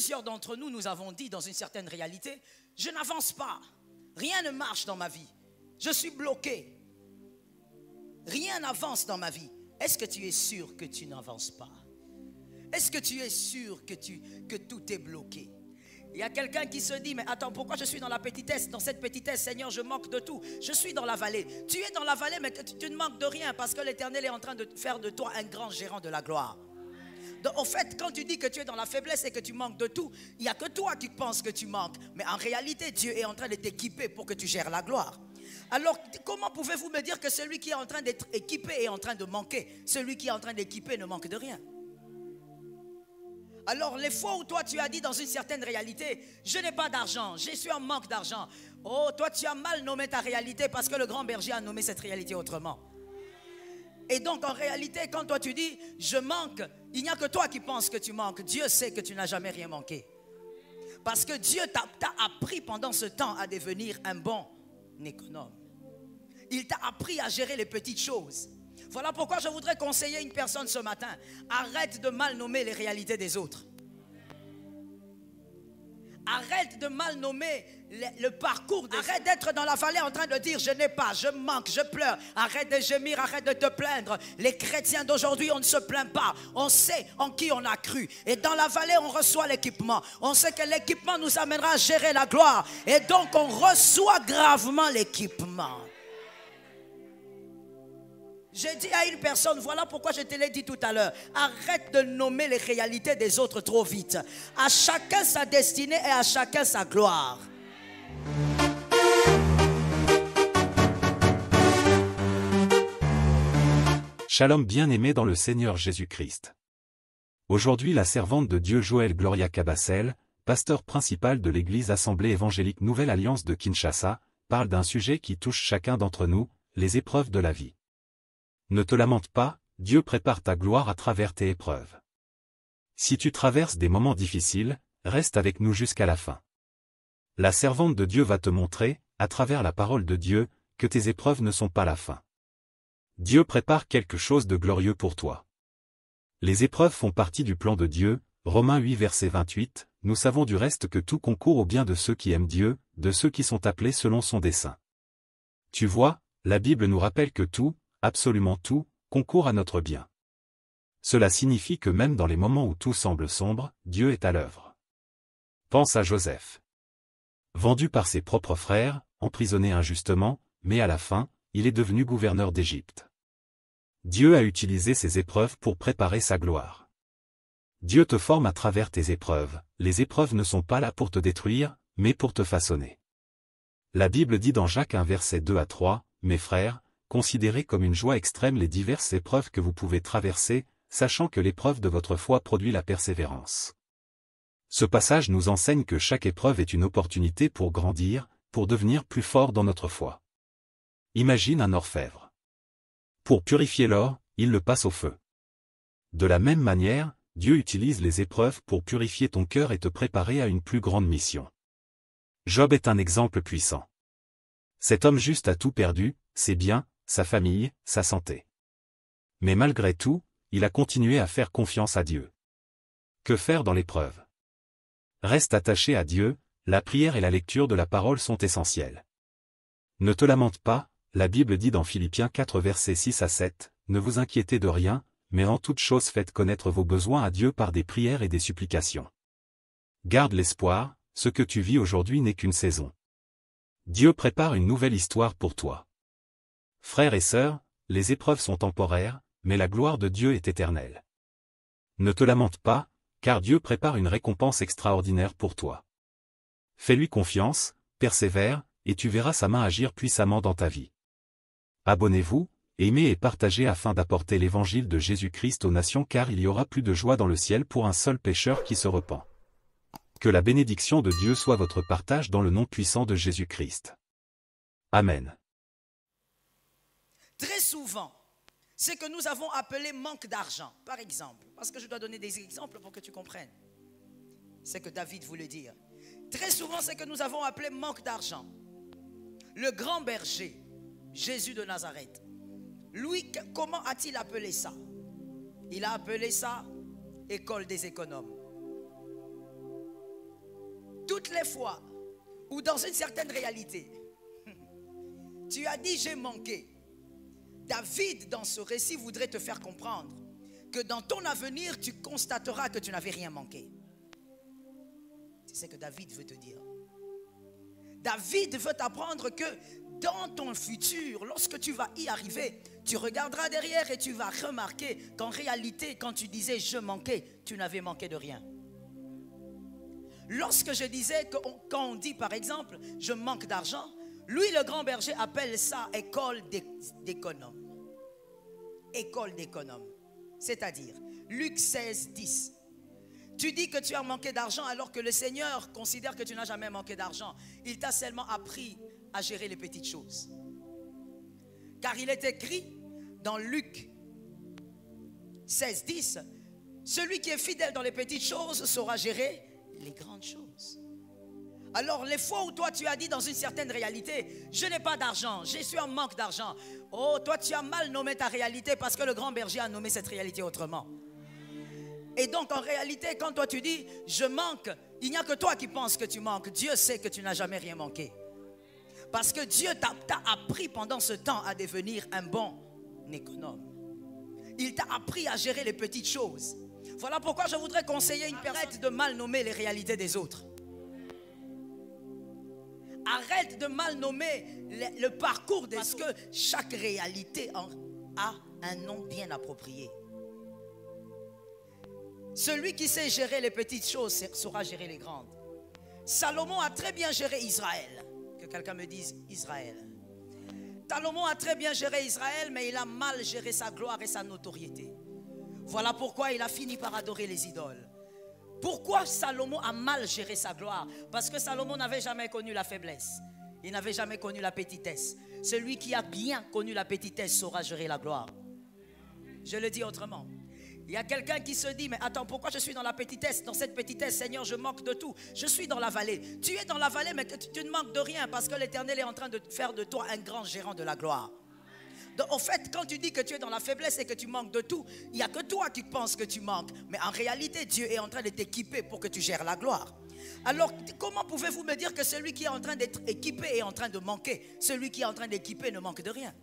Plusieurs d'entre nous, nous avons dit dans une certaine réalité, je n'avance pas, rien ne marche dans ma vie, je suis bloqué, rien n'avance dans ma vie. Est-ce que tu es sûr que tu n'avances pas? Est-ce que tu es sûr que tout est bloqué? Il y a quelqu'un qui se dit, mais attends, pourquoi je suis dans la petitesse? Dans cette petitesse, Seigneur, je manque de tout. Je suis dans la vallée. Tu es dans la vallée, mais tu ne manques de rien parce que l'Éternel est en train de faire de toi un grand gérant de la gloire. Donc, en fait, quand tu dis que tu es dans la faiblesse et que tu manques de tout, il n'y a que toi qui penses que tu manques. Mais en réalité, Dieu est en train de t'équiper pour que tu gères la gloire. Alors, comment pouvez-vous me dire que celui qui est en train d'être équipé est en train de manquer? Celui qui est en train d'équiper ne manque de rien. Alors, les fois où toi tu as dit dans une certaine réalité, je n'ai pas d'argent, je suis en manque d'argent. Oh, toi tu as mal nommé ta réalité parce que le grand berger a nommé cette réalité autrement. Et donc en réalité, quand toi tu dis, je manque, il n'y a que toi qui penses que tu manques. Dieu sait que tu n'as jamais rien manqué. Parce que Dieu t'a appris pendant ce temps à devenir un bon économe. Il t'a appris à gérer les petites choses. Voilà pourquoi je voudrais conseiller une personne ce matin. Arrête de mal nommer les réalités des autres. Arrête de mal nommer le parcours des autres. Arrête d'être dans la vallée en train de dire je n'ai pas, je manque, je pleure. Arrête de gémir, arrête de te plaindre. Les chrétiens d'aujourd'hui, on ne se plaint pas. On sait en qui on a cru. Et dans la vallée, on reçoit l'équipement. On sait que l'équipement nous amènera à gérer la gloire. Et donc, on reçoit gravement l'équipement. J'ai dit à une personne, voilà pourquoi je te l'ai dit tout à l'heure, arrête de nommer les réalités des autres trop vite. À chacun sa destinée et à chacun sa gloire. Shalom bien-aimé dans le Seigneur Jésus-Christ. Aujourd'hui la servante de Dieu Joël Gloria Cabassel, pasteur principal de l'église Assemblée évangélique Nouvelle Alliance de Kinshasa, parle d'un sujet qui touche chacun d'entre nous, les épreuves de la vie. Ne te lamente pas, Dieu prépare ta gloire à travers tes épreuves. Si tu traverses des moments difficiles, reste avec nous jusqu'à la fin. La servante de Dieu va te montrer, à travers la parole de Dieu, que tes épreuves ne sont pas la fin. Dieu prépare quelque chose de glorieux pour toi. Les épreuves font partie du plan de Dieu, Romains 8 verset 28, nous savons du reste que tout concourt au bien de ceux qui aiment Dieu, de ceux qui sont appelés selon son dessein. Tu vois, la Bible nous rappelle que tout, absolument tout, concourt à notre bien. Cela signifie que même dans les moments où tout semble sombre, Dieu est à l'œuvre. Pense à Joseph. Vendu par ses propres frères, emprisonné injustement, mais à la fin, il est devenu gouverneur d'Égypte. Dieu a utilisé ces épreuves pour préparer sa gloire. Dieu te forme à travers tes épreuves, les épreuves ne sont pas là pour te détruire, mais pour te façonner. La Bible dit dans Jacques 1 verset 2 à 3, « Mes frères, considérez comme une joie extrême les diverses épreuves que vous pouvez traverser, sachant que l'épreuve de votre foi produit la persévérance. » Ce passage nous enseigne que chaque épreuve est une opportunité pour grandir, pour devenir plus fort dans notre foi. Imagine un orfèvre. Pour purifier l'or, il le passe au feu. De la même manière, Dieu utilise les épreuves pour purifier ton cœur et te préparer à une plus grande mission. Job est un exemple puissant. Cet homme juste a tout perdu, ses biens, sa famille, sa santé. Mais malgré tout, il a continué à faire confiance à Dieu. Que faire dans l'épreuve? Reste attaché à Dieu, la prière et la lecture de la parole sont essentielles. Ne te lamente pas, la Bible dit dans Philippiens 4 versets 6 à 7, « Ne vous inquiétez de rien, mais en toute chose faites connaître vos besoins à Dieu par des prières et des supplications. Garde l'espoir, ce que tu vis aujourd'hui n'est qu'une saison. Dieu prépare une nouvelle histoire pour toi. » Frères et sœurs, les épreuves sont temporaires, mais la gloire de Dieu est éternelle. Ne te lamente pas, car Dieu prépare une récompense extraordinaire pour toi. Fais-lui confiance, persévère, et tu verras sa main agir puissamment dans ta vie. Abonnez-vous, aimez et partagez afin d'apporter l'évangile de Jésus-Christ aux nations car il y aura plus de joie dans le ciel pour un seul pécheur qui se repent. Que la bénédiction de Dieu soit votre partage dans le nom puissant de Jésus-Christ. Amen. Très souvent, ce que nous avons appelé manque d'argent, par exemple, parce que je dois donner des exemples pour que tu comprennes. C'est que David voulait dire. Très souvent, ce que nous avons appelé manque d'argent. Le grand berger, Jésus de Nazareth, lui, comment a-t-il appelé ça? Il a appelé ça école des économes. toutes les fois où dans une certaine réalité, tu as dit j'ai manqué, David dans ce récit voudrait te faire comprendre que dans ton avenir, tu constateras que tu n'avais rien manqué. C'est ce que David veut te dire. David veut t'apprendre que dans ton futur, lorsque tu vas y arriver, tu regarderas derrière et tu vas remarquer qu'en réalité, quand tu disais je manquais, tu n'avais manqué de rien. Lorsque je disais, quand on dit par exemple je manque d'argent, lui le grand berger appelle ça école d'économe. École d'économe. C'est-à-dire, Luc 16, 10. Tu dis que tu as manqué d'argent alors que le Seigneur considère que tu n'as jamais manqué d'argent. Il t'a seulement appris à gérer les petites choses. Car il est écrit dans Luc 16, 10, celui qui est fidèle dans les petites choses saura gérer les grandes choses. Alors les fois où toi tu as dit dans une certaine réalité, je n'ai pas d'argent, je suis en manque d'argent. Oh, toi tu as mal nommé ta réalité parce que le grand berger a nommé cette réalité autrement. Et donc en réalité quand toi tu dis je manque, il n'y a que toi qui penses que tu manques. Dieu sait que tu n'as jamais rien manqué. Parce que Dieu t'a appris pendant ce temps à devenir un bon économe. Il t'a appris à gérer les petites choses. Voilà pourquoi je voudrais conseiller une personne. Arrête de mal nommer les réalités des autres. Arrête de mal nommer le parcours parce que chaque réalité a un nom bien approprié. Celui qui sait gérer les petites choses saura gérer les grandes. Salomon a très bien géré Israël. Que quelqu'un me dise Israël. Salomon a très bien géré Israël, mais il a mal géré sa gloire et sa notoriété. Voilà pourquoi il a fini par adorer les idoles. Pourquoi Salomon a mal géré sa gloire? Parce que Salomon n'avait jamais connu la faiblesse. Il n'avait jamais connu la petitesse. Celui qui a bien connu la petitesse saura gérer la gloire. Je le dis autrement. Il y a quelqu'un qui se dit, mais attends, pourquoi je suis dans la petitesse? Dans cette petitesse, Seigneur, je manque de tout. Je suis dans la vallée. Tu es dans la vallée, mais tu ne manques de rien parce que l'Éternel est en train de faire de toi un grand gérant de la gloire. Donc, au fait, quand tu dis que tu es dans la faiblesse et que tu manques de tout, il n'y a que toi qui penses que tu manques. Mais en réalité, Dieu est en train de t'équiper pour que tu gères la gloire. Alors, comment pouvez-vous me dire que celui qui est en train d'être équipé est en train de manquer? Celui qui est en train d'équiper ne manque de rien.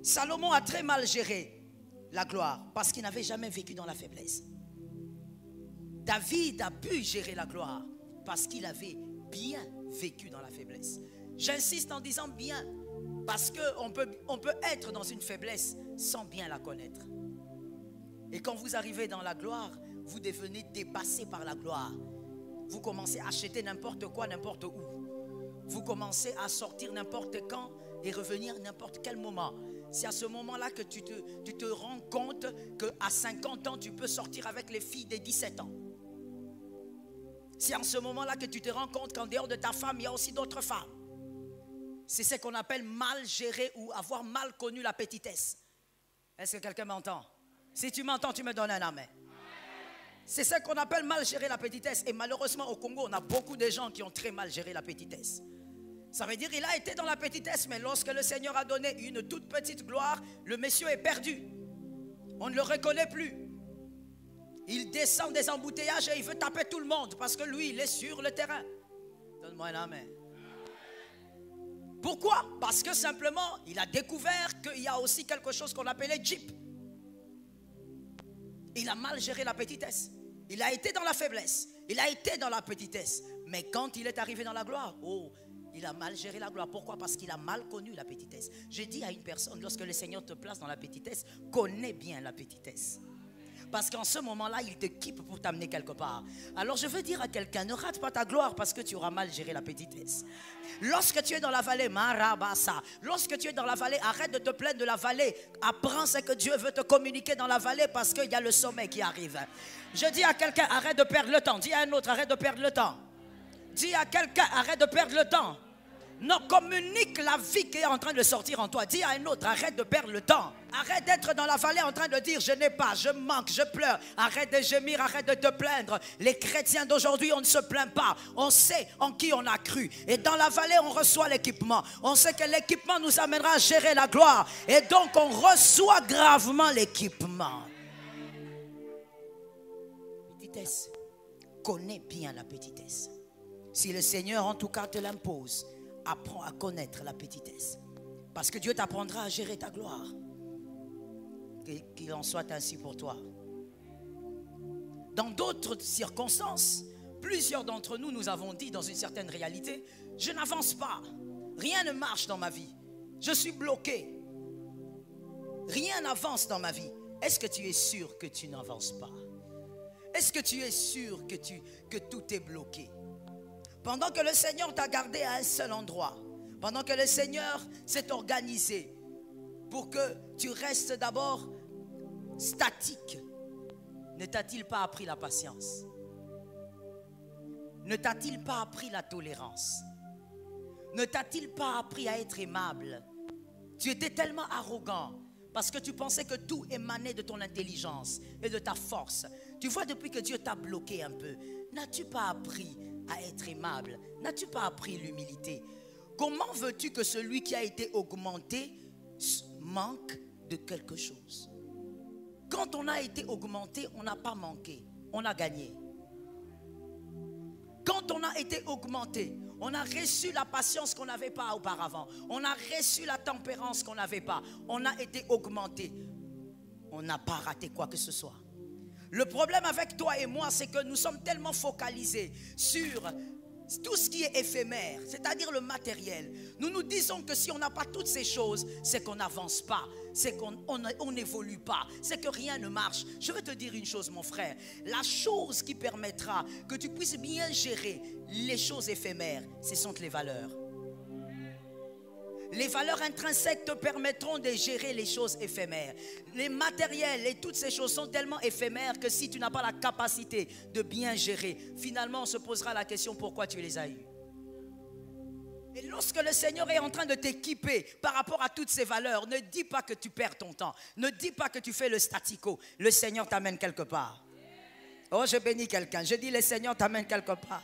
Salomon a très mal géré la gloire parce qu'il n'avait jamais vécu dans la faiblesse. David a pu gérer la gloire parce qu'il avait bien vécu dans la faiblesse. J'insiste en disant bien parce qu'on peut être dans une faiblesse sans bien la connaître. Et quand vous arrivez dans la gloire, vous devenez dépassé par la gloire. Vous commencez à acheter n'importe quoi, n'importe où. Vous commencez à sortir n'importe quand et revenir n'importe quel moment. C'est à ce moment-là que tu te rends compte qu'à 50 ans, tu peux sortir avec les filles de 17 ans. C'est en ce moment-là que tu te rends compte qu'en dehors de ta femme, il y a aussi d'autres femmes. C'est ce qu'on appelle mal gérer ou avoir mal connu la petitesse. Est-ce que quelqu'un m'entend? Si tu m'entends, tu me donnes un amen. C'est ce qu'on appelle mal gérer la petitesse. Et malheureusement, au Congo, on a beaucoup de gens qui ont très mal géré la petitesse. Ça veut dire qu'il a été dans la petitesse, mais lorsque le Seigneur a donné une toute petite gloire, le monsieur est perdu. On ne le reconnaît plus. Il descend des embouteillages et il veut taper tout le monde parce que lui, il est sur le terrain. Donne-moi un amen. Pourquoi? Parce que simplement, il a découvert qu'il y a aussi quelque chose qu'on appelait Jeep. Il a mal géré la petitesse. Il a été dans la faiblesse. Il a été dans la petitesse. Mais quand il est arrivé dans la gloire, oh, il a mal géré la gloire. Pourquoi? Parce qu'il a mal connu la petitesse. Je dis à une personne, lorsque le Seigneur te place dans la petitesse, connais bien la petitesse. Parce qu'en ce moment-là, il t'équipe pour t'amener quelque part. Alors je veux dire à quelqu'un, ne rate pas ta gloire parce que tu auras mal géré la petitesse. Lorsque tu es dans la vallée, marabasa. Lorsque tu es dans la vallée, arrête de te plaindre de la vallée. Apprends ce que Dieu veut te communiquer dans la vallée parce qu'il y a le sommet qui arrive. Je dis à quelqu'un, arrête de perdre le temps. Dis à un autre, arrête de perdre le temps. Dis à quelqu'un, arrête de perdre le temps. Non, communique la vie qui est en train de sortir en toi. Dis à un autre, arrête de perdre le temps. Arrête d'être dans la vallée en train de dire, je n'ai pas, je manque, je pleure. Arrête de gémir, arrête de te plaindre. Les chrétiens d'aujourd'hui, on ne se plaint pas. On sait en qui on a cru. Et dans la vallée, on reçoit l'équipement. On sait que l'équipement nous amènera à gérer la gloire. Et donc, on reçoit gravement l'équipement. Petitesse. connais bien la petitesse. Si le Seigneur en tout cas te l'impose, apprends à connaître la petitesse. Parce que Dieu t'apprendra à gérer ta gloire. Qu'il en soit ainsi pour toi. Dans d'autres circonstances, plusieurs d'entre nous, nous avons dit dans une certaine réalité, je n'avance pas, rien ne marche dans ma vie, je suis bloqué, rien n'avance dans ma vie. Est-ce que tu es sûr que tu n'avances pas? Est-ce que tu es sûr que tout est bloqué? Pendant que le Seigneur t'a gardé à un seul endroit, pendant que le Seigneur s'est organisé pour que tu restes d'abord statique, ne t'a-t-il pas appris la patience? Ne t'a-t-il pas appris la tolérance? Ne t'a-t-il pas appris à être aimable? Tu étais tellement arrogant parce que tu pensais que tout émanait de ton intelligence et de ta force. Tu vois, depuis que Dieu t'a bloqué un peu, n'as-tu pas appris à être aimable? N'as-tu pas appris l'humilité? Comment veux-tu que celui qui a été augmenté manque de quelque chose? Quand on a été augmenté, on n'a pas manqué, on a gagné. Quand on a été augmenté, on a reçu la patience qu'on n'avait pas auparavant. On a reçu la tempérance qu'on n'avait pas. On a été augmenté. On n'a pas raté quoi que ce soit. Le problème avec toi et moi, c'est que nous sommes tellement focalisés sur tout ce qui est éphémère, c'est-à-dire le matériel. Nous nous disons que si on n'a pas toutes ces choses, c'est qu'on n'avance pas, c'est qu'on n'évolue pas, c'est que rien ne marche. Je vais te dire une chose, mon frère. La chose qui permettra que tu puisses bien gérer les choses éphémères, ce sont les valeurs. Les valeurs intrinsèques te permettront de gérer les choses éphémères. Les matériels et toutes ces choses sont tellement éphémères que si tu n'as pas la capacité de bien gérer, finalement on se posera la question pourquoi tu les as eus. Et lorsque le Seigneur est en train de t'équiper par rapport à toutes ces valeurs, ne dis pas que tu perds ton temps. Ne dis pas que tu fais le statico. Le Seigneur t'amène quelque part. Oh, je bénis quelqu'un. Je dis le Seigneur t'amène quelque part.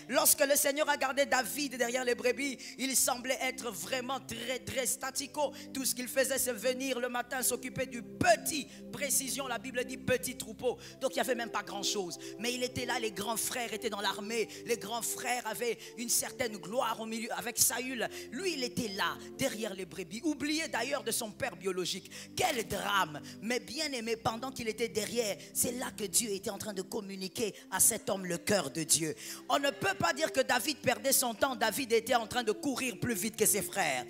Lorsque le Seigneur a gardé David derrière les brebis, il semblait être vraiment très statico. Tout ce qu'il faisait, c'est venir le matin s'occuper du petit, précision, la Bible dit petit troupeau. Donc il n'y avait même pas grand chose. Mais il était là, les grands frères étaient dans l'armée. Les grands frères avaient une certaine gloire au milieu avec Saül. Lui, il était là, derrière les brebis, oublié d'ailleurs de son père biologique. Quel drame! Mais bien aimé, pendant qu'il était derrière, c'est là que Dieu était en train de communiquer à cet homme le cœur de Dieu. On ne peut pas dire que David perdait son temps. David était en train de courir plus vite que ses frères.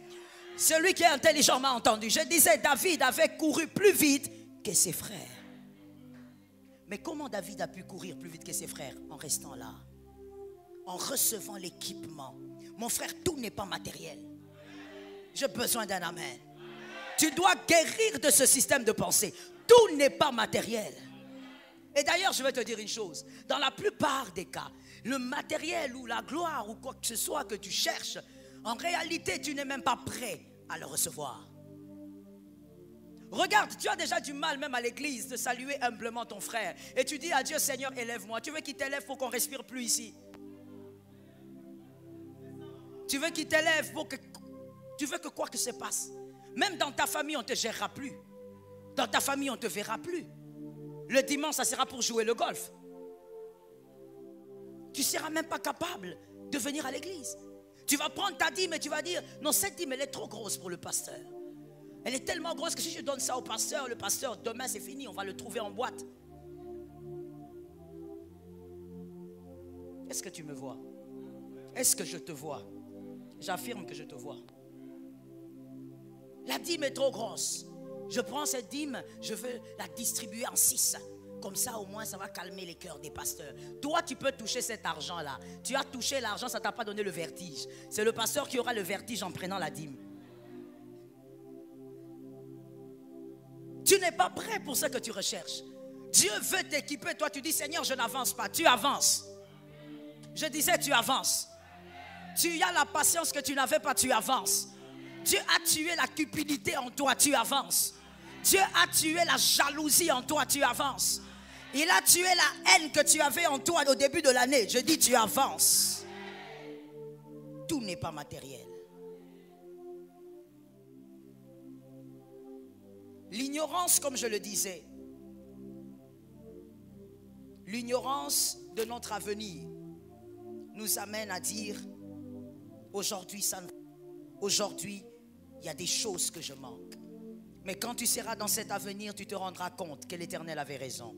Celui qui est intelligent m'a entendu. Je disais, David avait couru plus vite que ses frères. Mais comment David a pu courir plus vite que ses frères? En restant là, en recevant l'équipement. Mon frère, tout n'est pas matériel. J'ai besoin d'un amen. Tu dois guérir de ce système de pensée. Tout n'est pas matériel. Et d'ailleurs, je vais te dire une chose. Dans la plupart des cas, le matériel ou la gloire ou quoi que ce soit que tu cherches, en réalité, tu n'es même pas prêt à le recevoir. Regarde, tu as déjà du mal même à l'église de saluer humblement ton frère. Et tu dis à Dieu, Seigneur, élève-moi. Tu veux qu'il t'élève pour qu'on ne respire plus ici. Tu veux qu'il t'élève pour que... Tu veux que quoi que se passe. Même dans ta famille, on ne te gérera plus. Dans ta famille, on ne te verra plus. Le dimanche, ça sera pour jouer le golf. Tu ne seras même pas capable de venir à l'église. Tu vas prendre ta dîme et tu vas dire, non, cette dîme, elle est trop grosse pour le pasteur. Elle est tellement grosse que si je donne ça au pasteur, le pasteur, demain c'est fini, on va le trouver en boîte. Est-ce que tu me vois? Est-ce que je te vois? J'affirme que je te vois. La dîme est trop grosse. Je prends cette dîme, je veux la distribuer en 6. Comme ça, au moins, ça va calmer les cœurs des pasteurs. Toi, tu peux toucher cet argent-là. Tu as touché l'argent, ça ne t'a pas donné le vertige. C'est le pasteur qui aura le vertige en prenant la dîme. Tu n'es pas prêt pour ce que tu recherches. Dieu veut t'équiper. Toi, tu dis, Seigneur, je n'avance pas. Tu avances. Je disais, tu avances. Tu as la patience que tu n'avais pas, tu avances. Dieu a tué la cupidité en toi, tu avances. Dieu a tué la jalousie en toi, tu avances. Il a tué la haine que tu avais en toi au début de l'année. Je dis, tu avances. Tout n'est pas matériel. L'ignorance, comme je le disais, L'ignorance de notre avenir nous amène à dire aujourd'hui, aujourd'hui, il y a des choses que je manque. Mais quand tu seras dans cet avenir, tu te rendras compte que l'Éternel avait raison.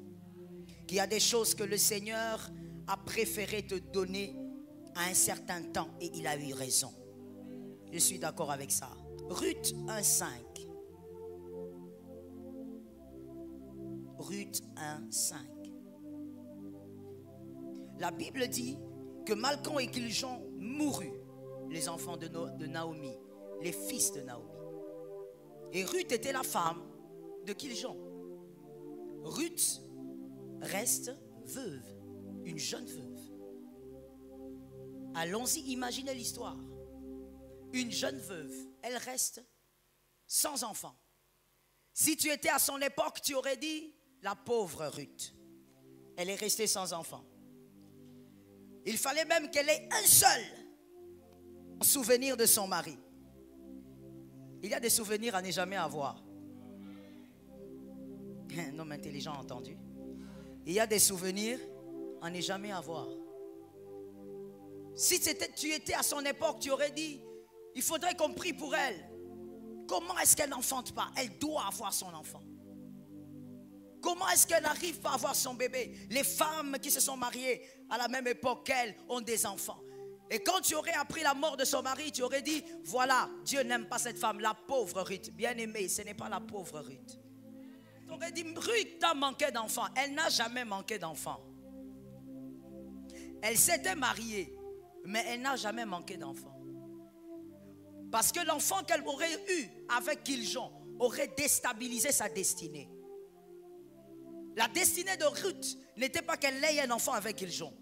Qu'il y a des choses que le Seigneur a préféré te donner à un certain temps et il a eu raison. Je suis d'accord avec ça. Ruth 1,5. Ruth 1,5. La Bible dit que Malchon et Kiljon moururent, les enfants de Naomi, les fils de Naomi. Et Ruth était la femme de Kiljon. Ruth reste veuve, une jeune veuve. Allons-y, imaginez l'histoire. Une jeune veuve, elle reste sans enfant. Si tu étais à son époque, tu aurais dit la pauvre Ruth. Elle est restée sans enfant. Il fallait même qu'elle ait un seul souvenir de son mari. Il y a des souvenirs à ne jamais avoir. Un homme intelligent a entendu. Il y a des souvenirs à ne jamais avoir. Si tu étais à son époque, tu aurais dit, il faudrait qu'on prie pour elle. Comment est-ce qu'elle n'enfante pas? Elle doit avoir son enfant. Comment est-ce qu'elle n'arrive pas à avoir son bébé? Les femmes qui se sont mariées à la même époque qu'elle ont des enfants. Et quand tu aurais appris la mort de son mari, tu aurais dit, voilà, Dieu n'aime pas cette femme, la pauvre Ruth. Bien aimée, ce n'est pas la pauvre Ruth. Tu aurais dit, Ruth a manqué d'enfants. Elle n'a jamais manqué d'enfants. Elle s'était mariée, mais elle n'a jamais manqué d'enfants. Parce que l'enfant qu'elle aurait eu avec Kiljon aurait déstabilisé sa destinée. La destinée de Ruth n'était pas qu'elle ait un enfant avec Kiljon.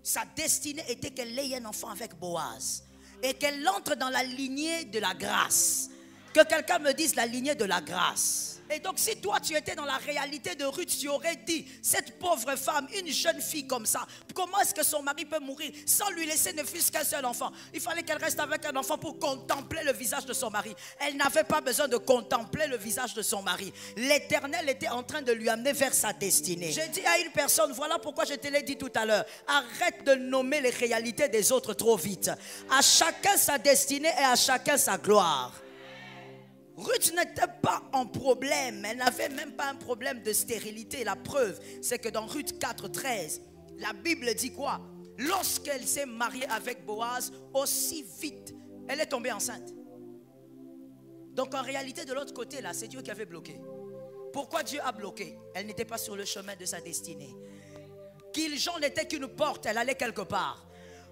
Sa destinée était qu'elle ait un enfant avec Boaz. Et qu'elle entre dans la lignée de la grâce. Que quelqu'un me dise la lignée de la grâce. Et donc si toi tu étais dans la réalité de Ruth, tu aurais dit, cette pauvre femme, une jeune fille comme ça, comment est-ce que son mari peut mourir sans lui laisser ne fût-ce qu'un seul enfant? Il fallait qu'elle reste avec un enfant pour contempler le visage de son mari. Elle n'avait pas besoin de contempler le visage de son mari. L'Éternel était en train de lui amener vers sa destinée. J'ai dit à une personne, voilà pourquoi je te l'ai dit tout à l'heure, arrête de nommer les réalités des autres trop vite. À chacun sa destinée et à chacun sa gloire. Ruth n'était pas en problème. Elle n'avait même pas un problème de stérilité. La preuve, c'est que dans Ruth 4,13, la Bible dit quoi? Lorsqu'elle s'est mariée avec Boaz, aussi vite, elle est tombée enceinte. Donc en réalité, de l'autre côté, là, c'est Dieu qui avait bloqué. Pourquoi Dieu a bloqué? Elle n'était pas sur le chemin de sa destinée. Kiljon n'était qu'une porte, elle allait quelque part.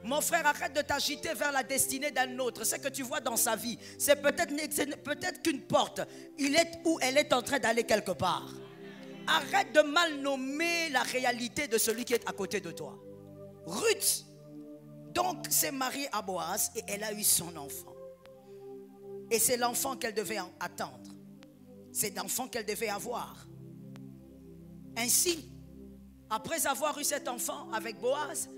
Mon frère, arrête de t'agiter vers la destinée d'un autre. Ce que tu vois dans sa vie, c'est peut-être qu'une porte. Il est où elle est en train d'aller quelque part. Arrête de mal nommer la réalité de celui qui est à côté de toi. Ruth, donc, s'est mariée à Boaz et elle a eu son enfant. Et c'est l'enfant qu'elle devait attendre. C'est l'enfant qu'elle devait avoir. Ainsi, après avoir eu cet enfant avec Boaz,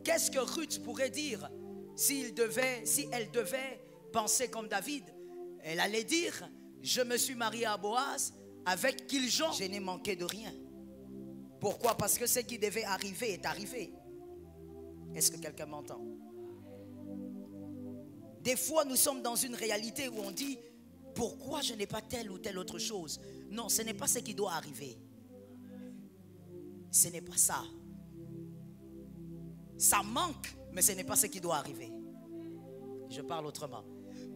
qu'est-ce que Ruth pourrait dire si elle devait penser comme David? Elle allait dire, je me suis mariée à Boaz, avec Kiljon, je n'ai manqué de rien. Pourquoi? Parce que ce qui devait arriver est arrivé. Est-ce que quelqu'un m'entend? Des fois, nous sommes dans une réalité où on dit, pourquoi je n'ai pas telle ou telle autre chose? Non, ce n'est pas ce qui doit arriver. Ce n'est pas ça. Ça manque, mais ce n'est pas ce qui doit arriver. Je parle autrement.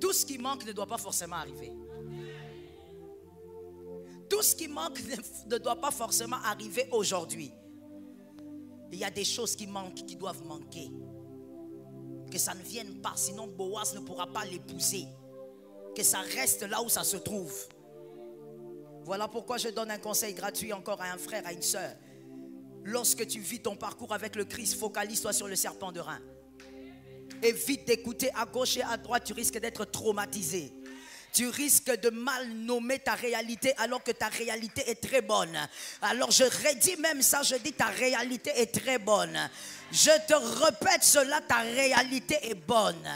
Tout ce qui manque ne doit pas forcément arriver. Tout ce qui manque ne doit pas forcément arriver aujourd'hui. Il y a des choses qui manquent, qui doivent manquer. Que ça ne vienne pas, sinon Boaz ne pourra pas l'épouser. Que ça reste là où ça se trouve. Voilà pourquoi je donne un conseil gratuit encore à un frère, à une soeur. Lorsque tu vis ton parcours avec le Christ, focalise-toi sur le serpent de rein. Évite d'écouter à gauche et à droite, tu risques d'être traumatisé. Tu risques de mal nommer ta réalité alors que ta réalité est très bonne. Alors je redis même ça, je dis ta réalité est très bonne. Je te répète cela, ta réalité est bonne.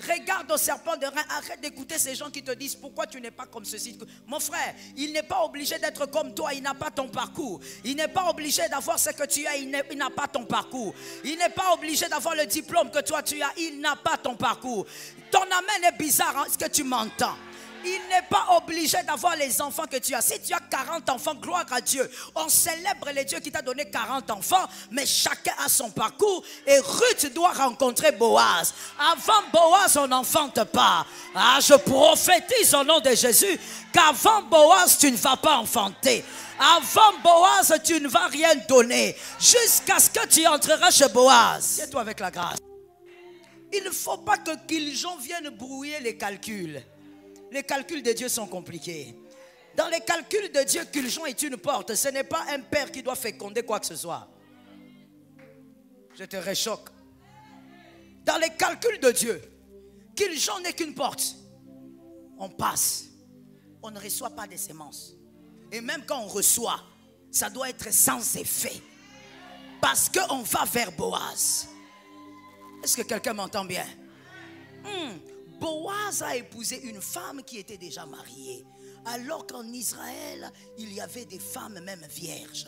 Regarde au serpent de rein. Arrête d'écouter ces gens qui te disent pourquoi tu n'es pas comme ceci. Mon frère, il n'est pas obligé d'être comme toi. Il n'a pas ton parcours. Il n'est pas obligé d'avoir ce que tu as. Il n'a pas ton parcours. Il n'est pas obligé d'avoir le diplôme que toi tu as. Il n'a pas ton parcours. Ton amen est bizarre. Est-ce que tu m'entends? Il n'est pas obligé d'avoir les enfants que tu as. Si tu as 40 enfants, gloire à Dieu. On célèbre les dieux qui t'a donné 40 enfants, mais chacun a son parcours. Et Ruth doit rencontrer Boaz. Avant Boaz, on n'enfante pas. Ah, je prophétise au nom de Jésus qu'avant Boaz, tu ne vas pas enfanter. Avant Boaz, tu ne vas rien donner. Jusqu'à ce que tu entreras chez Boaz. Tiens-toi avec la grâce. Il ne faut pas que Kiljon vienne brouiller les calculs. Les calculs de Dieu sont compliqués. Dans les calculs de Dieu, Kiljon est une porte. Ce n'est pas un père qui doit féconder quoi que ce soit. Je te réchoque. Dans les calculs de Dieu, Kiljon n'est qu'une porte. On passe. On ne reçoit pas des semences. Et même quand on reçoit, ça doit être sans effet. Parce qu'on va vers Boaz. Est-ce que quelqu'un m'entend bien? Boaz a épousé une femme qui était déjà mariée. Alors qu'en Israël, il y avait des femmes même vierges.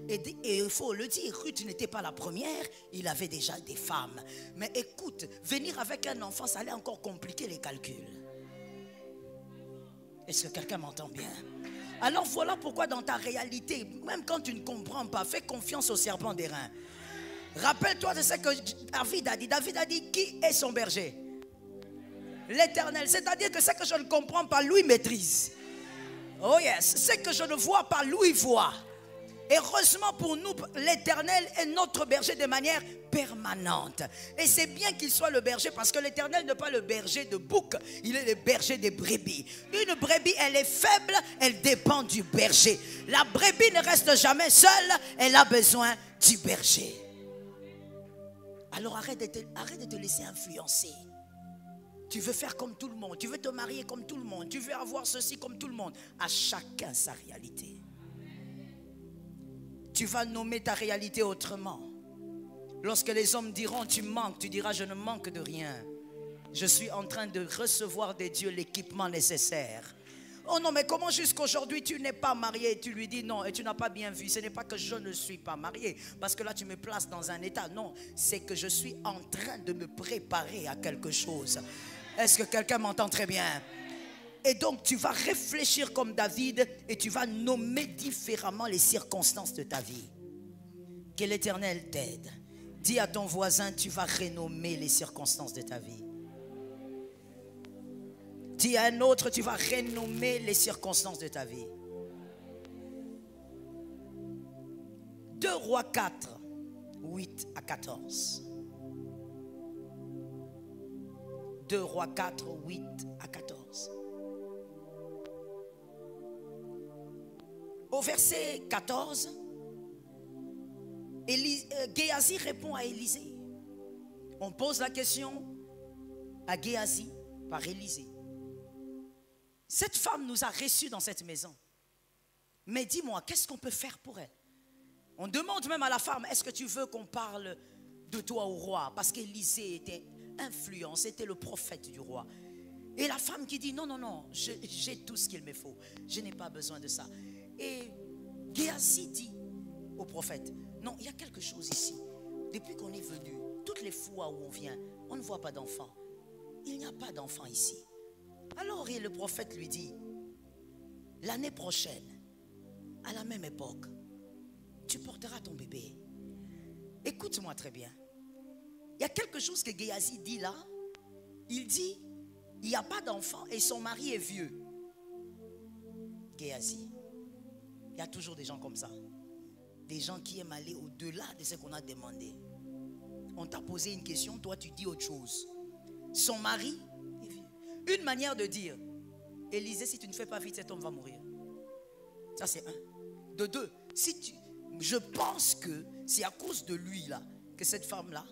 Et il faut le dire, Ruth n'était pas la première, il avait déjà des femmes. Mais écoute, venir avec un enfant, ça allait encore compliquer les calculs. Est-ce que quelqu'un m'entend bien? Alors voilà pourquoi dans ta réalité, même quand tu ne comprends pas, fais confiance au serpent des reins. Rappelle-toi de ce que David a dit. David a dit, qui est son berger? L'Éternel. C'est-à-dire que ce que je ne comprends pas, lui maîtrise. Oh yes. Ce que je ne vois pas, lui voit. Et heureusement pour nous, l'Éternel est notre berger de manière permanente. Et c'est bien qu'il soit le berger parce que l'Éternel n'est pas le berger de bouc, il est le berger des brebis. Une brebis, elle est faible, elle dépend du berger. La brebis ne reste jamais seule, elle a besoin du berger. Alors arrête de te laisser influencer. Tu veux faire comme tout le monde, tu veux te marier comme tout le monde, tu veux avoir ceci comme tout le monde. À chacun sa réalité. Tu vas nommer ta réalité autrement. Lorsque les hommes diront tu manques, tu diras je ne manque de rien. Je suis en train de recevoir de Dieu l'équipement nécessaire. Oh non, mais comment jusqu'aujourd'hui tu n'es pas marié? Tu lui dis non et tu n'as pas bien vu. Ce n'est pas que je ne suis pas marié, parce que là tu me places dans un état. Non, c'est que je suis en train de me préparer à quelque chose. Est-ce que quelqu'un m'entend très bien? Et donc tu vas réfléchir comme David et tu vas nommer différemment les circonstances de ta vie. Que l'Éternel t'aide. Dis à ton voisin, tu vas renommer les circonstances de ta vie. Dis à un autre, tu vas renommer les circonstances de ta vie. 2 Rois 4, 8 à 14. 2 Rois 4, 8 à 14. Au verset 14, Géasi répond à Élisée. On pose la question à Géasi par Élisée. Cette femme nous a reçus dans cette maison. Mais dis-moi, qu'est-ce qu'on peut faire pour elle? On demande même à la femme, est-ce que tu veux qu'on parle de toi au roi? Parce qu'Élisée était influent, c'était le prophète du roi. Et la femme qui dit, non, non, non, j'ai tout ce qu'il me faut. Je n'ai pas besoin de ça. Et Géasi dit au prophète, non, il y a quelque chose ici. Depuis qu'on est venu, toutes les fois où on vient, on ne voit pas d'enfant. Il n'y a pas d'enfant ici. Alors le prophète lui dit, l'année prochaine, à la même époque, tu porteras ton bébé. Écoute-moi très bien. Il y a quelque chose que Géasi dit là. Il dit, il n'y a pas d'enfant et son mari est vieux. Géasi. Il y a toujours des gens comme ça. Des gens qui aiment aller au-delà de ce qu'on a demandé. On t'a posé une question, toi tu dis autre chose. Son mari est vieux. Une manière de dire, Élisée, si tu ne fais pas vite, cet homme va mourir. Ça c'est un. De deux, je pense que c'est à cause de lui là que cette femme-là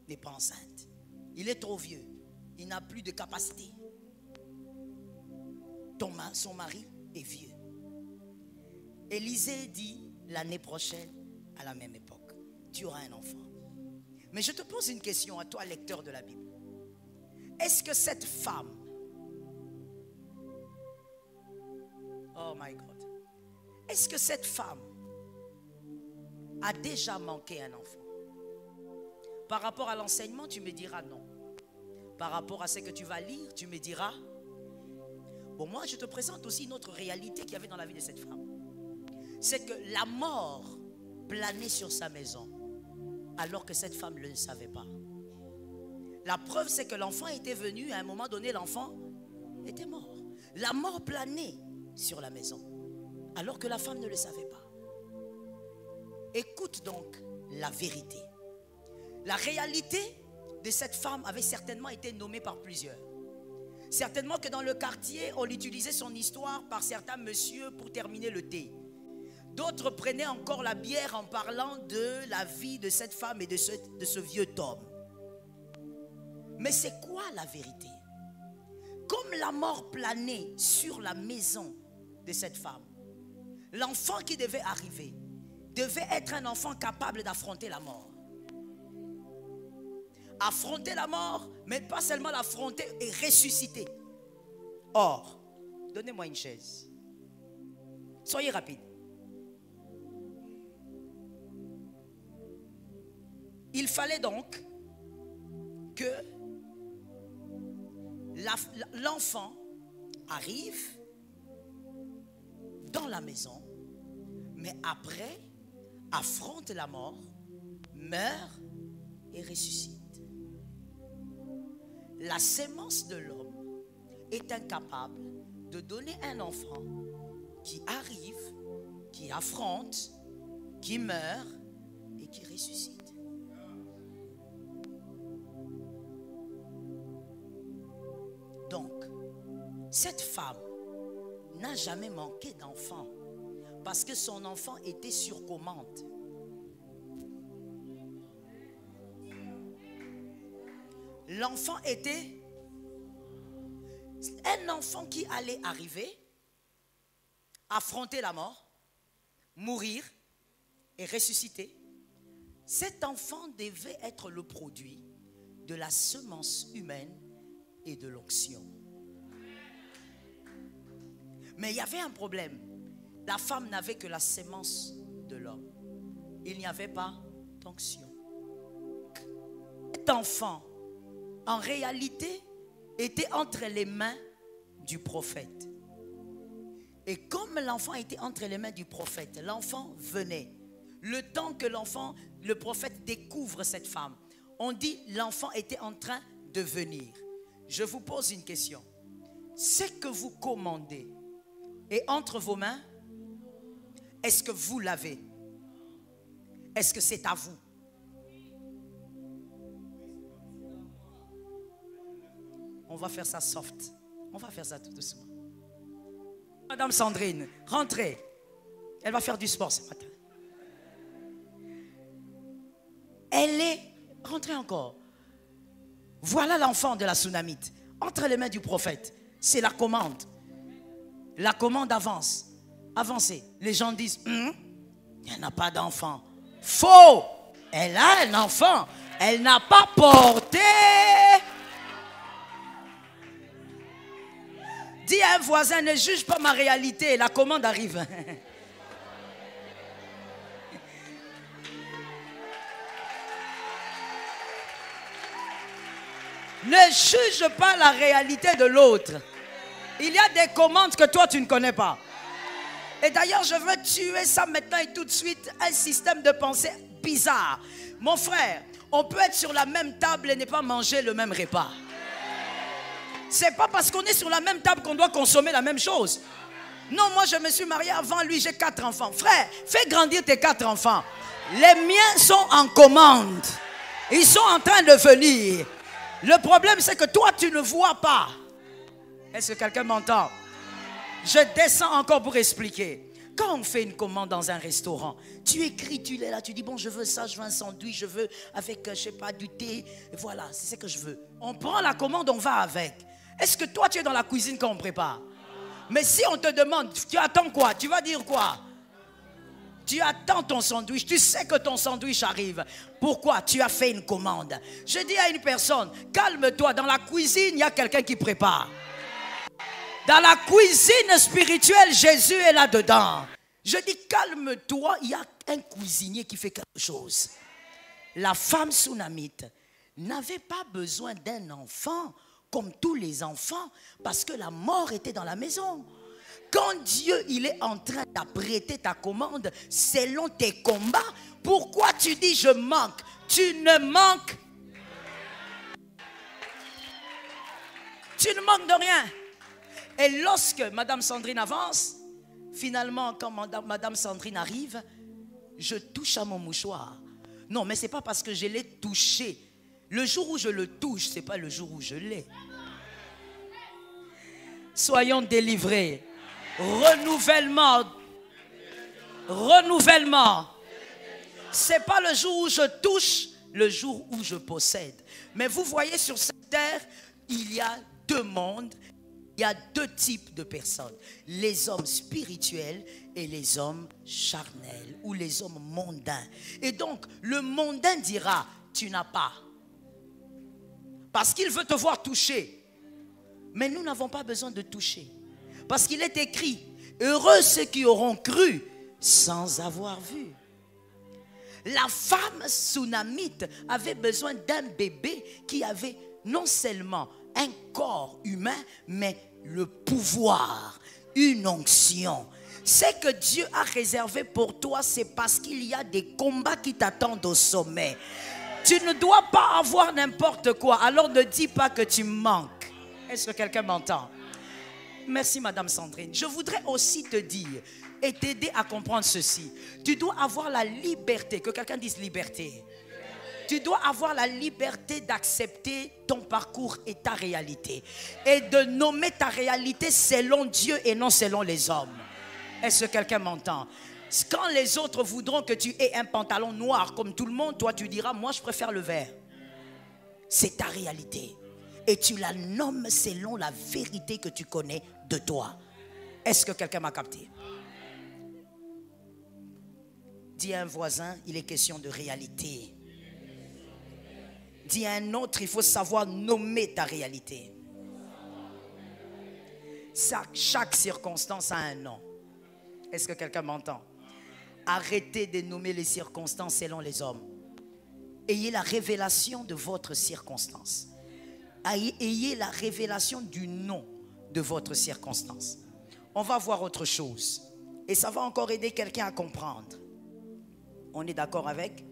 n'est pas enceinte. Il est trop vieux. Il n'a plus de capacité. Son mari est vieux. Élisée dit, l'année prochaine, à la même époque, tu auras un enfant. Mais je te pose une question à toi, lecteur de la Bible. est-ce que cette femme, oh my God, est-ce que cette femme a déjà manqué un enfant? Par rapport à l'enseignement, tu me diras non. Par rapport à ce que tu vas lire, tu me diras. Bon, moi, je te présente aussi une autre réalité qu'il y avait dans la vie de cette femme. C'est que la mort planait sur sa maison, alors que cette femme ne le savait pas. La preuve, c'est que l'enfant était venu, à un moment donné, l'enfant était mort. La mort planait sur la maison, alors que la femme ne le savait pas. Écoute donc la vérité. La réalité de cette femme avait certainement été nommée par plusieurs. Certainement que dans le quartier, on utilisait son histoire par certains messieurs pour terminer le thé. D'autres prenaient encore la bière en parlant de la vie de cette femme et de ce vieux homme. Mais c'est quoi la vérité? Comme la mort planait sur la maison de cette femme, l'enfant qui devait arriver devait être un enfant capable d'affronter la mort. Affronter la mort, mais pas seulement l'affronter et ressusciter. Or, donnez-moi une chaise. Soyez rapide. Il fallait donc que l'enfant arrive dans la maison, mais après affronte la mort, meurt et ressuscite. La sémence de l'homme est incapable de donner un enfant qui arrive, qui affronte, qui meurt et qui ressuscite. Donc, cette femme n'a jamais manqué d'enfant parce que son enfant était sur commande. L'enfant était un enfant qui allait arriver, affronter la mort, mourir et ressusciter. Cet enfant devait être le produit de la semence humaine et de l'onction. Mais il y avait un problème. La femme n'avait que la sémence de l'homme. Il n'y avait pas d'onction. Cet enfant, en réalité, était entre les mains du prophète. Et comme l'enfant était entre les mains du prophète, l'enfant venait. Le temps que le prophète découvre cette femme, on dit l'enfant était en train de venir. Je vous pose une question. Ce que vous commandez est entre vos mains? Est-ce que vous l'avez? Est-ce que c'est à vous? On va faire ça soft. On va faire ça tout doucement. Madame Sandrine, rentrez. Elle va faire du sport ce matin. Elle est... Rentrez encore. Voilà l'enfant de la Sunamite. Entre les mains du prophète. C'est la commande. La commande avance. Avancez. Les gens disent, il n'y en a pas d'enfant. Faux. Elle a un enfant. Elle n'a pas porté. Dis à un voisin, ne juge pas ma réalité. La commande arrive. Ne juge pas la réalité de l'autre. Il y a des commandes que toi tu ne connais pas. Et d'ailleurs je veux tuer ça maintenant et tout de suite. Un système de pensée bizarre. Mon frère, on peut être sur la même table et ne pas manger le même repas. C'est pas parce qu'on est sur la même table qu'on doit consommer la même chose. Non, moi je me suis marié avant lui, j'ai 4 enfants. Frère, fais grandir tes 4 enfants. Les miens sont en commande. Ils sont en train de venir. Le problème c'est que toi tu ne vois pas. Est-ce que quelqu'un m'entend? Je descends encore pour expliquer. Quand on fait une commande dans un restaurant, tu écris, tu es là, tu dis bon je veux ça, je veux un sandwich, je veux avec je sais pas du thé, voilà c'est ce que je veux. On prend la commande, on va avec. Est-ce que toi tu es dans la cuisine quand on prépare? Mais si on te demande, tu attends quoi? Tu vas dire quoi? Tu attends ton sandwich, tu sais que ton sandwich arrive. Pourquoi? Tu as fait une commande. Je dis à une personne, calme-toi, dans la cuisine, il y a quelqu'un qui prépare. Dans la cuisine spirituelle, Jésus est là-dedans. Je dis, calme-toi, il y a un cuisinier qui fait quelque chose. La femme sunamite n'avait pas besoin d'un enfant comme tous les enfants parce que la mort était dans la maison. Quand Dieu il est en train d'apprêter ta commande selon tes combats, pourquoi tu dis je manque? Tu ne manques. Tu ne manques de rien. Et lorsque Madame Sandrine avance, finalement quand Madame Sandrine arrive, je touche à mon mouchoir. Non, mais ce n'est pas parce que je l'ai touché. Le jour où je le touche, ce n'est pas le jour où je l'ai. Soyons délivrés. Renouvellement. Renouvellement. Ce n'est pas le jour où je touche, le jour où je possède. Mais vous voyez sur cette terre, il y a deux mondes. Il y a deux types de personnes. Les hommes spirituels et les hommes charnels ou les hommes mondains. Et donc, le mondain dira, tu n'as pas. Parce qu'il veut te voir toucher. Mais nous n'avons pas besoin de toucher. Parce qu'il est écrit, heureux ceux qui auront cru sans avoir vu. La femme sunamite avait besoin d'un bébé qui avait non seulement un corps humain, mais le pouvoir, une onction. Ce que Dieu a réservé pour toi, c'est parce qu'il y a des combats qui t'attendent au sommet. Tu ne dois pas avoir n'importe quoi, alors ne dis pas que tu manques. Est-ce que quelqu'un m'entend? Merci Madame Sandrine. Je voudrais aussi te dire et t'aider à comprendre ceci. Tu dois avoir la liberté, que quelqu'un dise liberté. Tu dois avoir la liberté d'accepter ton parcours et ta réalité. Et de nommer ta réalité selon Dieu et non selon les hommes. Est-ce que quelqu'un m'entend? Quand les autres voudront que tu aies un pantalon noir comme tout le monde, toi tu diras, moi je préfère le vert. C'est ta réalité. Et tu la nommes selon la vérité que tu connais de toi. Est-ce que quelqu'un m'a capté? Dis à un voisin, il est question de réalité. Dis à un autre, il faut savoir nommer ta réalité. Chaque circonstance a un nom. Est-ce que quelqu'un m'entend? Arrêtez de nommer les circonstances selon les hommes. Ayez la révélation de votre circonstance. Ayez la révélation du nom de votre circonstance. On va voir autre chose. Et ça va encore aider quelqu'un à comprendre. On est d'accord avec?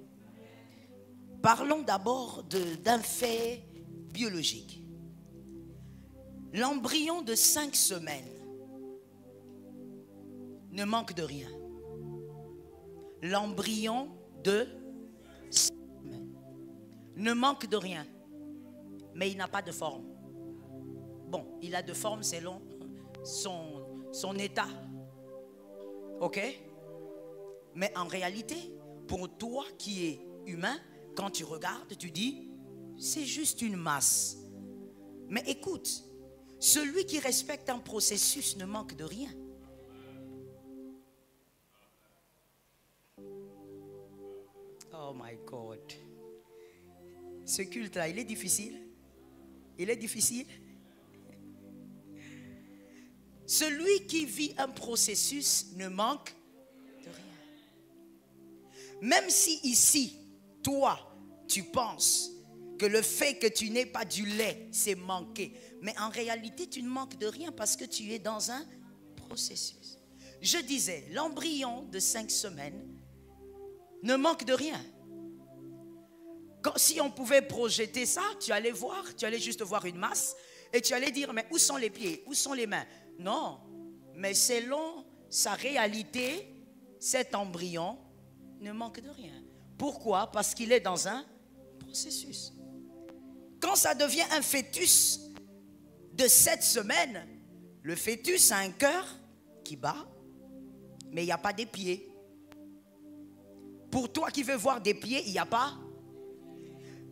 Parlons d'abord d'un fait biologique. L'embryon de 5 semaines ne manque de rien. L'embryon de 5 semaines ne manque de rien. Mais il n'a pas de forme. Bon, il a de forme selon son état. Ok? Mais en réalité, pour toi qui es humain, quand tu regardes, tu dis, c'est juste une masse. Mais écoute, celui qui respecte un processus ne manque de rien. Oh my God. Ce culte-là, il est difficile. Il est difficile. Celui qui vit un processus ne manque de rien. Même si ici, toi, tu penses que le fait que tu n'aies pas du lait, c'est manquer. Mais en réalité, tu ne manques de rien parce que tu es dans un processus. Je disais, l'embryon de 5 semaines ne manque de rien. Si on pouvait projeter ça, tu allais voir, tu allais juste voir une masse et tu allais dire, mais où sont les pieds, où sont les mains? Non, mais selon sa réalité, cet embryon ne manque de rien. Pourquoi? Parce qu'il est dans un processus. Quand ça devient un fœtus de 7 semaines, le fœtus a un cœur qui bat, mais il n'y a pas des pieds. Pour toi qui veux voir des pieds, il n'y a pas.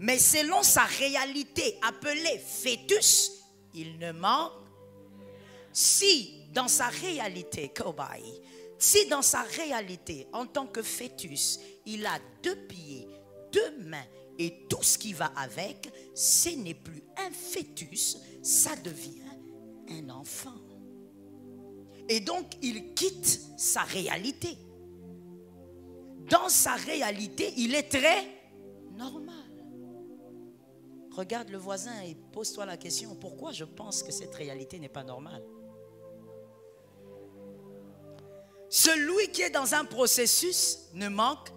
Mais selon sa réalité appelée fœtus, il ne manque. Si dans sa réalité, cobaye, Si dans sa réalité, en tant que fœtus, il a 2 pieds, 2 mains et tout ce qui va avec, ce n'est plus un fœtus, ça devient un enfant. Et donc, il quitte sa réalité. Dans sa réalité, il est très normal. Regarde le voisin et pose-toi la question, pourquoi je pense que cette réalité n'est pas normale? Celui qui est dans un processus ne manque.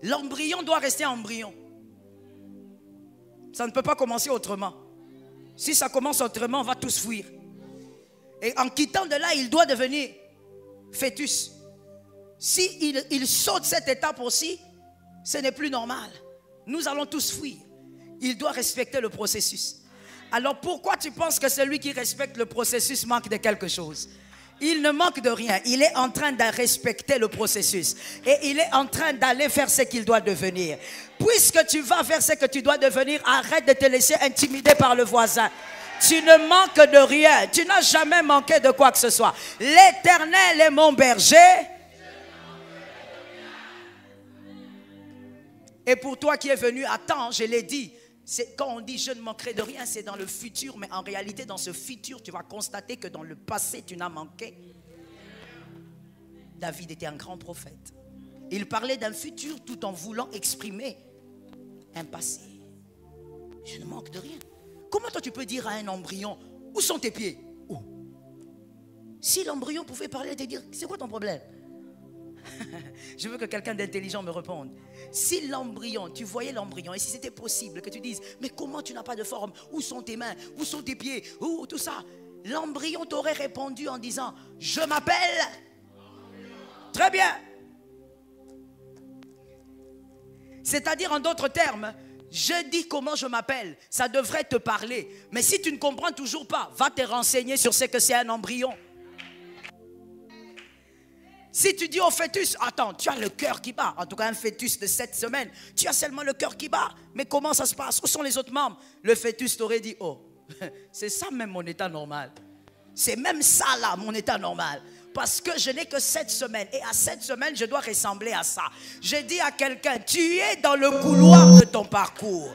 L'embryon doit rester embryon. Ça ne peut pas commencer autrement. Si ça commence autrement, on va tous fuir. Et en quittant de là, il doit devenir fœtus. Si il saute cette étape aussi, ce n'est plus normal. Nous allons tous fuir. Il doit respecter le processus. Alors pourquoi tu penses que celui qui respecte le processus manque de quelque chose? Il ne manque de rien. Il est en train de respecter le processus. Et il est en train d'aller vers ce qu'il doit devenir. Puisque tu vas vers ce que tu dois devenir, arrête de te laisser intimider par le voisin. Tu ne manques de rien. Tu n'as jamais manqué de quoi que ce soit. L'Éternel est mon berger. Et pour toi qui es venu à temps, je l'ai dit, quand on dit je ne manquerai de rien, c'est dans le futur, mais en réalité dans ce futur, tu vas constater que dans le passé, tu n'as manqué. David était un grand prophète. Il parlait d'un futur tout en voulant exprimer un passé. Je ne manque de rien. Comment toi tu peux dire à un embryon, où sont tes pieds? Où? Si l'embryon pouvait parler et te dire, c'est quoi ton problème? Je veux que quelqu'un d'intelligent me réponde. Si l'embryon, tu voyais l'embryon, et si c'était possible que tu dises, mais comment tu n'as pas de forme? Où sont tes mains? Où sont tes pieds? Où tout ça? L'embryon t'aurait répondu en disant, je m'appelle. Très bien. C'est-à-dire en d'autres termes, je dis comment je m'appelle, ça devrait te parler. Mais si tu ne comprends toujours pas, va te renseigner sur ce que c'est un embryon. Si tu dis au fœtus, attends, tu as le cœur qui bat, en tout cas un fœtus de 7 semaines, tu as seulement le cœur qui bat, mais comment ça se passe? Où sont les autres membres? Le fœtus t'aurait dit, oh, c'est ça même mon état normal. C'est même ça là, mon état normal. Parce que je n'ai que 7 semaines, et à 7 semaines, je dois ressembler à ça. Je dis à quelqu'un, tu es dans le couloir de ton parcours.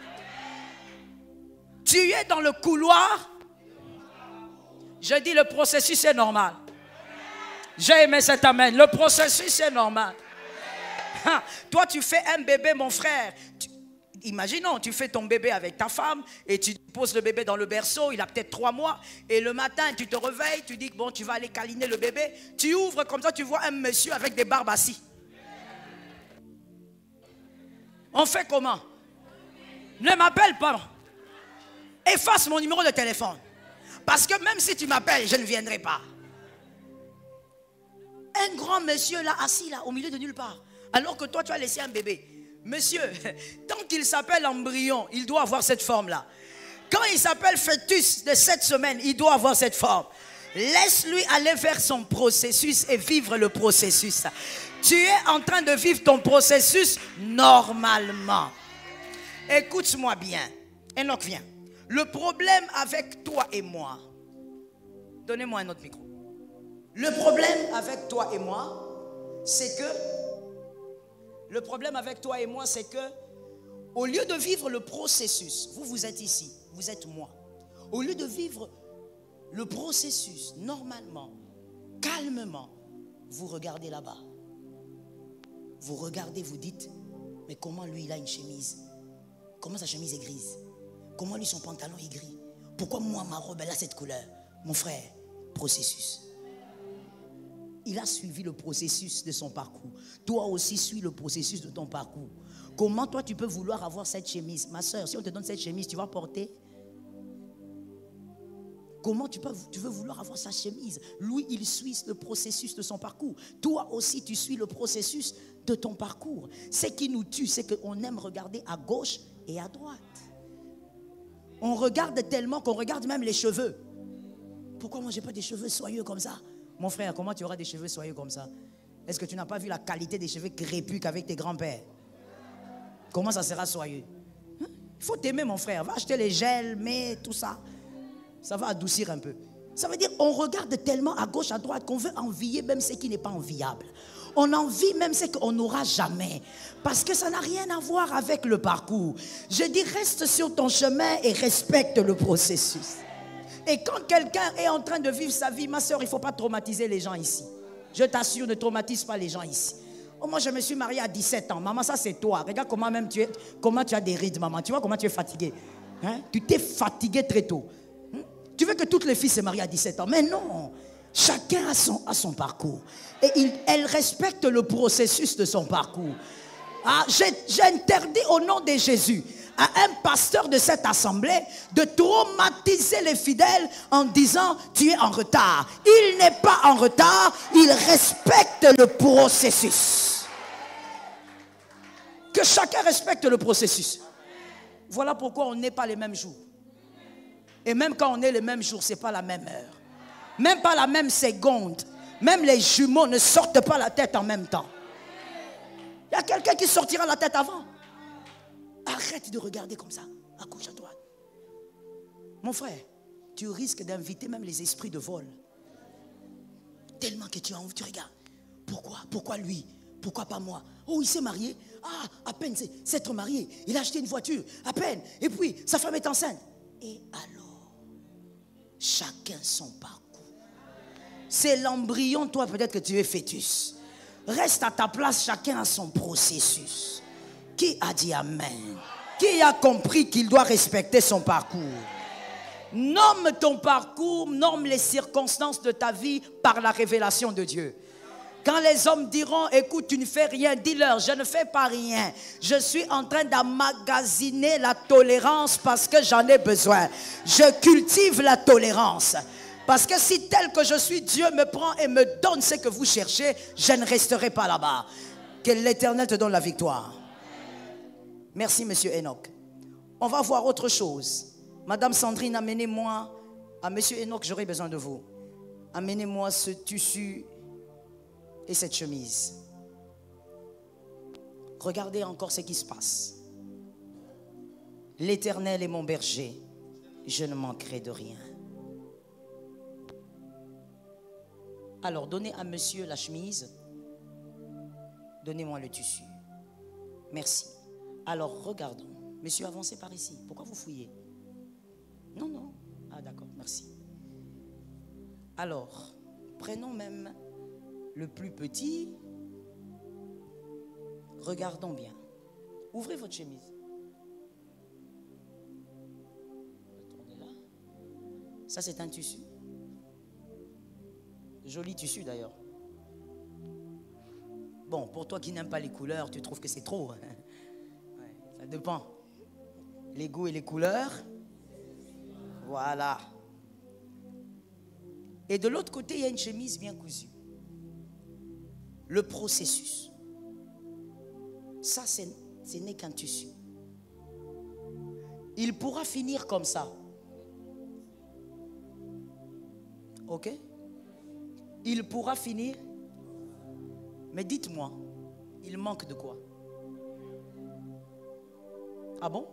Tu es dans le couloir. Je dis, le processus est normal. J'ai aimé cet amen. Le processus est normal. Toi, tu fais un bébé, mon frère. Imaginons, tu fais ton bébé avec ta femme et tu poses le bébé dans le berceau, il a peut-être 3 mois. Et le matin, tu te réveilles, tu dis que bon, tu vas aller câliner le bébé. Tu ouvres comme ça, tu vois un monsieur avec des barbes assis. On fait comment? Ne m'appelle pas. Efface mon numéro de téléphone. Parce que même si tu m'appelles, je ne viendrai pas. Un grand monsieur là, assis là, au milieu de nulle part. Alors que toi, tu as laissé un bébé. Monsieur, tant qu'il s'appelle embryon, il doit avoir cette forme-là. Quand il s'appelle fœtus de 7 semaines, il doit avoir cette forme. Laisse-lui aller vers son processus et vivre le processus. Tu es en train de vivre ton processus normalement. Écoute-moi bien. Enoch, viens. Le problème avec toi et moi, donnez-moi un autre micro. Le problème avec toi et moi, c'est que au lieu de vivre le processus, vous êtes ici, vous êtes moi. Au lieu de vivre le processus normalement, calmement, vous regardez là-bas. Vous regardez, vous dites, mais comment lui il a une chemise? Comment sa chemise est grise? Comment lui son pantalon est gris? Pourquoi moi ma robe elle a cette couleur? Mon frère, processus. Il a suivi le processus de son parcours. Toi aussi, suis le processus de ton parcours. Comment toi, tu peux vouloir avoir cette chemise? Ma soeur, si on te donne cette chemise, tu vas porter? Comment tu veux vouloir avoir sa chemise? Lui, il suit le processus de son parcours. Toi aussi, tu suis le processus de ton parcours. Ce qui nous tue, c'est qu'on aime regarder à gauche et à droite. On regarde tellement qu'on regarde même les cheveux. Pourquoi moi, je n'ai pas des cheveux soyeux comme ça? Mon frère, comment tu auras des cheveux soyeux comme ça? Est-ce que tu n'as pas vu la qualité des cheveux crépus qu'avec tes grands-pères? Comment ça sera soyeux? Il faut t'aimer, mon frère. Va acheter les gels, mais tout ça. Ça va adoucir un peu. Ça veut dire qu'on regarde tellement à gauche, à droite qu'on veut envier même ce qui n'est pas enviable. On envie même ce qu'on n'aura jamais. Parce que ça n'a rien à voir avec le parcours. Je dis, reste sur ton chemin et respecte le processus. Et quand quelqu'un est en train de vivre sa vie, ma soeur, il ne faut pas traumatiser les gens ici. Je t'assure, ne traumatise pas les gens ici. Oh, moi, je me suis mariée à 17 ans. Maman, ça c'est toi. Regarde comment même comment tu as des rides, maman. Tu vois comment tu es fatiguée. Hein? Tu t'es fatiguée très tôt. Tu veux que toutes les filles se marient à 17 ans. Mais non. Chacun a son parcours. Et elle respecte le processus de son parcours. Ah, j'interdis au nom de Jésus à un pasteur de cette assemblée de traumatiser les fidèles en disant tu es en retard. Il n'est pas en retard, il respecte le processus. Que chacun respecte le processus. Voilà pourquoi on n'est pas les mêmes jours. Et même quand on est les mêmes jours, ce n'est pas la même heure. Même pas la même seconde. Même les jumeaux ne sortent pas la tête en même temps. Il y a quelqu'un qui sortira la tête avant. Arrête de regarder comme ça, à gauche, à droite. Mon frère, tu risques d'inviter même les esprits de vol. Tellement que tu as envie, tu regardes. Pourquoi lui? Pourquoi pas moi? Oh, il s'est marié. Ah, à peine s'être marié. Il a acheté une voiture, à peine. Et puis, sa femme est enceinte. Et alors, chacun son parcours. C'est l'embryon, toi peut-être que tu es fœtus. Reste à ta place, chacun a son processus. Qui a dit amen? Qui a compris qu'il doit respecter son parcours? Nomme ton parcours, nomme les circonstances de ta vie par la révélation de Dieu. Quand les hommes diront, écoute, tu ne fais rien, dis-leur, je ne fais pas rien. Je suis en train d'emmagasiner la tolérance parce que j'en ai besoin. Je cultive la tolérance. Parce que si tel que je suis, Dieu me prend et me donne ce que vous cherchez, je ne resterai pas là-bas. Que l'Éternel te donne la victoire. Merci, monsieur Enoch. On va voir autre chose. Madame Sandrine, amenez-moi à monsieur Enoch, j'aurai besoin de vous. Amenez-moi ce tissu et cette chemise. Regardez encore ce qui se passe. L'Éternel est mon berger, je ne manquerai de rien. Alors, donnez à monsieur la chemise. Donnez-moi le tissu. Merci. Alors, regardons. Monsieur, avancez par ici. Pourquoi vous fouillez? Non, non. Ah, d'accord, merci. Alors, prenons même le plus petit. Regardons bien. Ouvrez votre chemise. Tournez là. Ça, c'est un tissu. Joli tissu d'ailleurs. Bon, pour toi qui n'aimes pas les couleurs, tu trouves que c'est trop. Ouais, ça dépend. Les goûts et les couleurs. Voilà. Et de l'autre côté, il y a une chemise bien cousue. Le processus. Ça, ce n'est qu'un tissu. Il pourra finir comme ça. Ok? Il pourra finir. Mais dites-moi, il manque de quoi? Ah bon?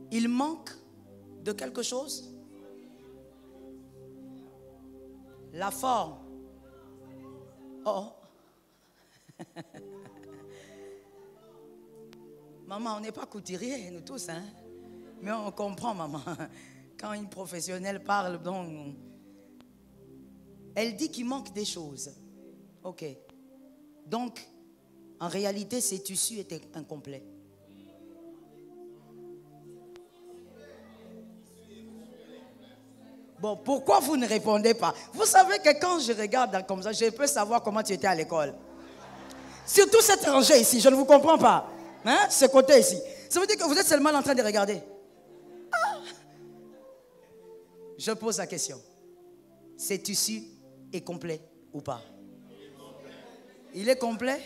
Il manque de quelque chose? La forme. Oh. Maman, on n'est pas couturier, nous tous, hein? Mais on comprend, maman. Quand une professionnelle parle, donc, elle dit qu'il manque des choses. Ok. Donc, en réalité, ces tissus étaient incomplets. Bon, pourquoi vous ne répondez pas? Vous savez que quand je regarde comme ça, je peux savoir comment tu étais à l'école. Surtout cette rangée ici, je ne vous comprends pas. Hein? Ce côté ici. Ça veut dire que vous êtes seulement en train de regarder. Ah! Je pose la question. Ce tissu est complet ou pas? Il est complet?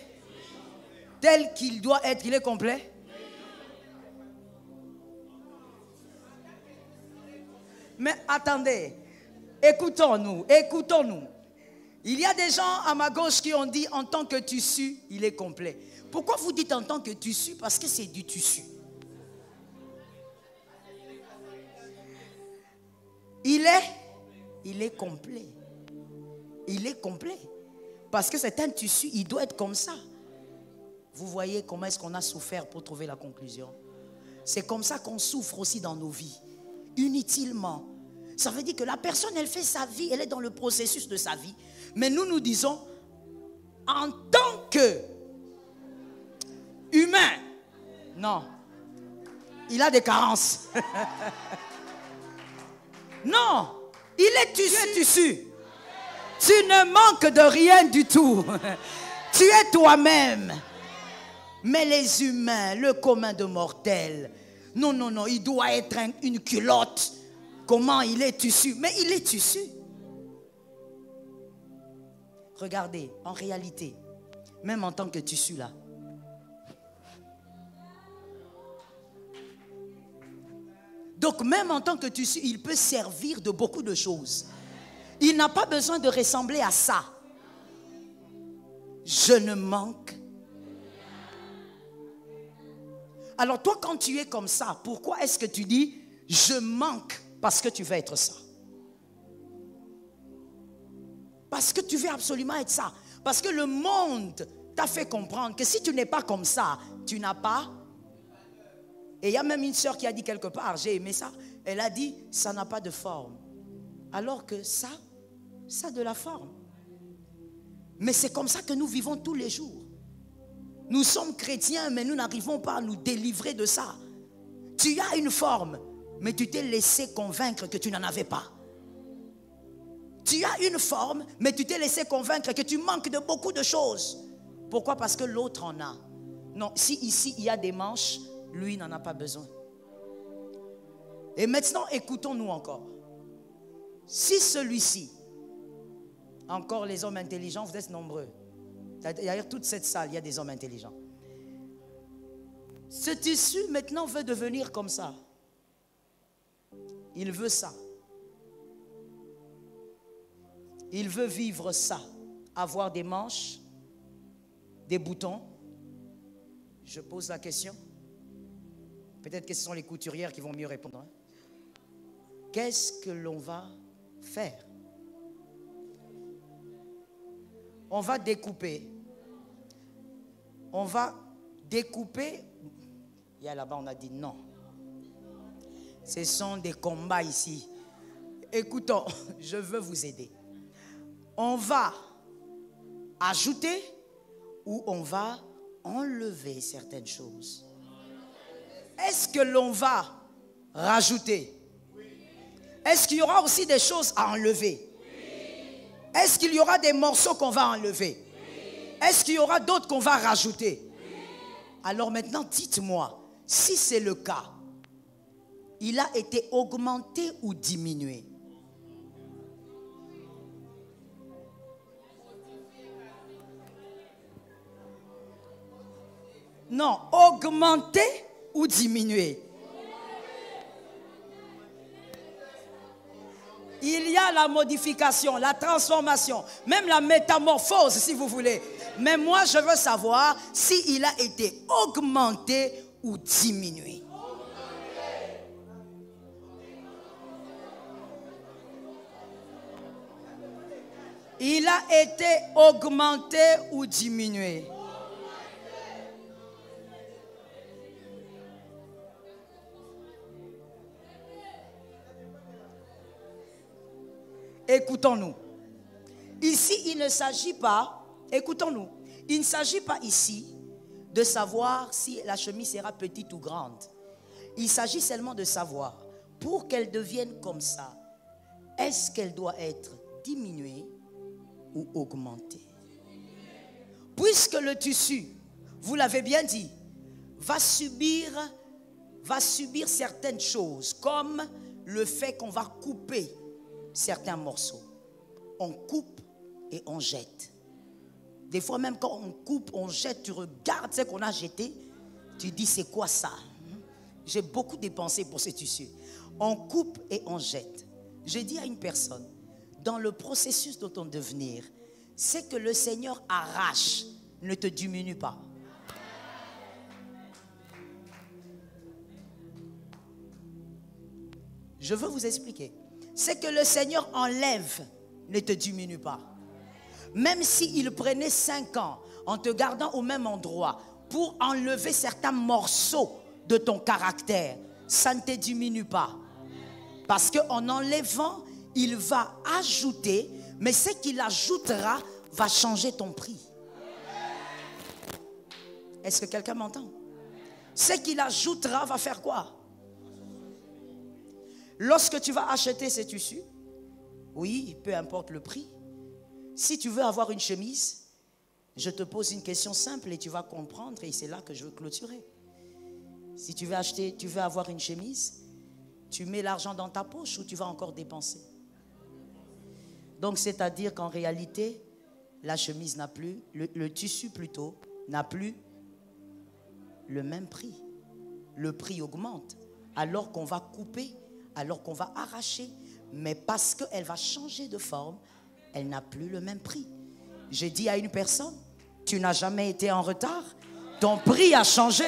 Tel qu'il doit être, il est complet? Mais attendez, écoutons-nous. Il y a des gens à ma gauche qui ont dit en tant que tissu, il est complet. Pourquoi vous dites en tant que tissu? Parce que c'est du tissu. il est complet. Il est complet. Parce que c'est un tissu, il doit être comme ça. Vous voyez comment est-ce qu'on a souffert pour trouver la conclusion. C'est comme ça qu'on souffre aussi dans nos vies. Inutilement. Ça veut dire que la personne, elle fait sa vie, elle est dans le processus de sa vie. Mais nous disons, en tant que humain, non, il a des carences. Non, il est tissu. Tu ne manques de rien du tout. Tu es toi-même. Mais les humains, le commun de mortels, non, il doit être une culotte. Comment il est tissu? Mais il est tissu. Regardez, en réalité, même en tant que tissu là, donc même en tant que tissu, il peut servir de beaucoup de choses. Il n'a pas besoin de ressembler à ça. Je ne manque. Alors toi, quand tu es comme ça, pourquoi est-ce que tu dis je manque? Parce que tu veux être ça. Parce que tu veux absolument être ça. Parce que le monde t'a fait comprendre que si tu n'es pas comme ça, tu n'as pas. Et il y a même une sœur qui a dit quelque part, j'ai aimé ça. Elle a dit, ça n'a pas de forme. Alors que ça a de la forme. Mais c'est comme ça que nous vivons tous les jours. Nous sommes chrétiens, mais nous n'arrivons pas à nous délivrer de ça. Tu as une forme, mais tu t'es laissé convaincre que tu n'en avais pas. Tu as une forme, mais tu t'es laissé convaincre que tu manques de beaucoup de choses. Pourquoi? Parce que l'autre en a. Non, si ici il y a des manches, lui n'en a pas besoin. Et maintenant, écoutons-nous encore. Si celui-ci, encore les hommes intelligents, vous êtes nombreux. Derrière toute cette salle, il y a des hommes intelligents. Ce tissu maintenant veut devenir comme ça. Il veut ça. Il veut vivre ça. Avoir des manches, des boutons. Je pose la question. Peut-être que ce sont les couturières qui vont mieux répondre. Qu'est-ce que l'on va faire? On va découper. On va découper. Il y a là-bas, on a dit non. Ce sont des combats ici. Écoutons, je veux vous aider. On va ajouter ou on va enlever certaines choses. Est-ce que l'on va rajouter? Est-ce qu'il y aura aussi des choses à enlever? Est-ce qu'il y aura des morceaux qu'on va enlever? Est-ce qu'il y aura d'autres qu'on va rajouter? Alors maintenant, dites-moi, si c'est le cas, il a été augmenté ou diminué? Non, augmenté ou diminué? Il y a la modification, la transformation, même la métamorphose si vous voulez. Mais moi je veux savoir s'il a été augmenté ou diminué. Il a été augmenté ou diminué? Écoutons-nous. Ici, il ne s'agit pas, écoutons-nous, il ne s'agit pas ici de savoir si la chemise sera petite ou grande. Il s'agit seulement de savoir, pour qu'elle devienne comme ça, est-ce qu'elle doit être diminuée ou augmentée? Puisque le tissu, vous l'avez bien dit, va subir certaines choses, comme le fait qu'on va couper certains morceaux. On coupe et on jette. Des fois même quand on coupe, on jette, tu regardes ce qu'on a jeté, tu dis c'est quoi ça? J'ai beaucoup dépensé pour ce tissu. On coupe et on jette. Je dis à une personne, dans le processus de ton devenir, c'est que le Seigneur arrache, ne te diminue pas. Je veux vous expliquer. C'est que le Seigneur enlève, ne te diminue pas. Même s'il prenait 5 ans en te gardant au même endroit pour enlever certains morceaux de ton caractère, ça ne te diminue pas. Parce qu'en enlevant, il va ajouter, mais ce qu'il ajoutera va changer ton prix. Est-ce que quelqu'un m'entend? Ce qu'il ajoutera va faire quoi? Lorsque tu vas acheter ces tissus, oui, peu importe le prix, si tu veux avoir une chemise, je te pose une question simple et tu vas comprendre, et c'est là que je veux clôturer. Si tu veux acheter, tu veux avoir une chemise, tu mets l'argent dans ta poche ou tu vas encore dépenser? Donc c'est-à-dire qu'en réalité, la chemise n'a plus, le tissu plutôt, n'a plus le même prix. Le prix augmente alors qu'on va couper, alors qu'on va arracher, mais parce qu'elle va changer de forme, elle n'a plus le même prix. J'ai dit à une personne, tu n'as jamais été en retard, ton prix a changé.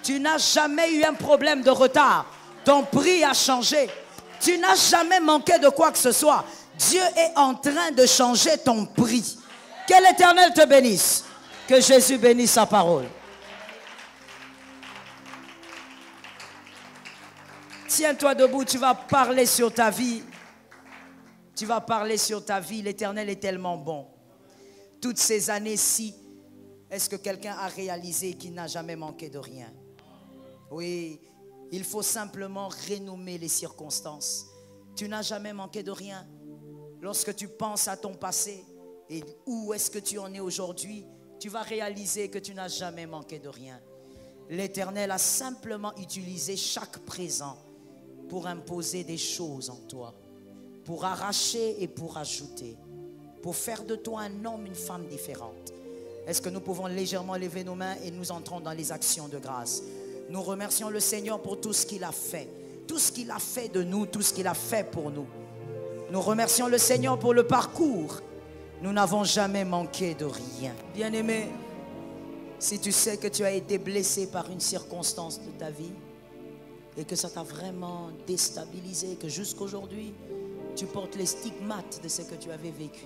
Tu n'as jamais eu un problème de retard, ton prix a changé. Tu n'as jamais manqué de quoi que ce soit. Dieu est en train de changer ton prix. Que l'Éternel te bénisse. Que Jésus bénisse sa parole. Tiens-toi debout, tu vas parler sur ta vie. Tu vas parler sur ta vie. L'Éternel est tellement bon. Toutes ces années-ci, est-ce que quelqu'un a réalisé qu'il n'a jamais manqué de rien? Oui, il faut simplement renommer les circonstances. Tu n'as jamais manqué de rien. Lorsque tu penses à ton passé et où est-ce que tu en es aujourd'hui, tu vas réaliser que tu n'as jamais manqué de rien. L'Éternel a simplement utilisé chaque présent pour imposer des choses en toi, pour arracher et pour ajouter, pour faire de toi un homme, une femme différente. Est-ce que nous pouvons légèrement lever nos mains et nous entrons dans les actions de grâce? Nous remercions le Seigneur pour tout ce qu'il a fait, tout ce qu'il a fait de nous, tout ce qu'il a fait pour nous. Nous remercions le Seigneur pour le parcours. Nous n'avons jamais manqué de rien. Bien-aimé, si tu sais que tu as été blessé par une circonstance de ta vie et que ça t'a vraiment déstabilisé, que jusqu'aujourd'hui, tu portes les stigmates de ce que tu avais vécu,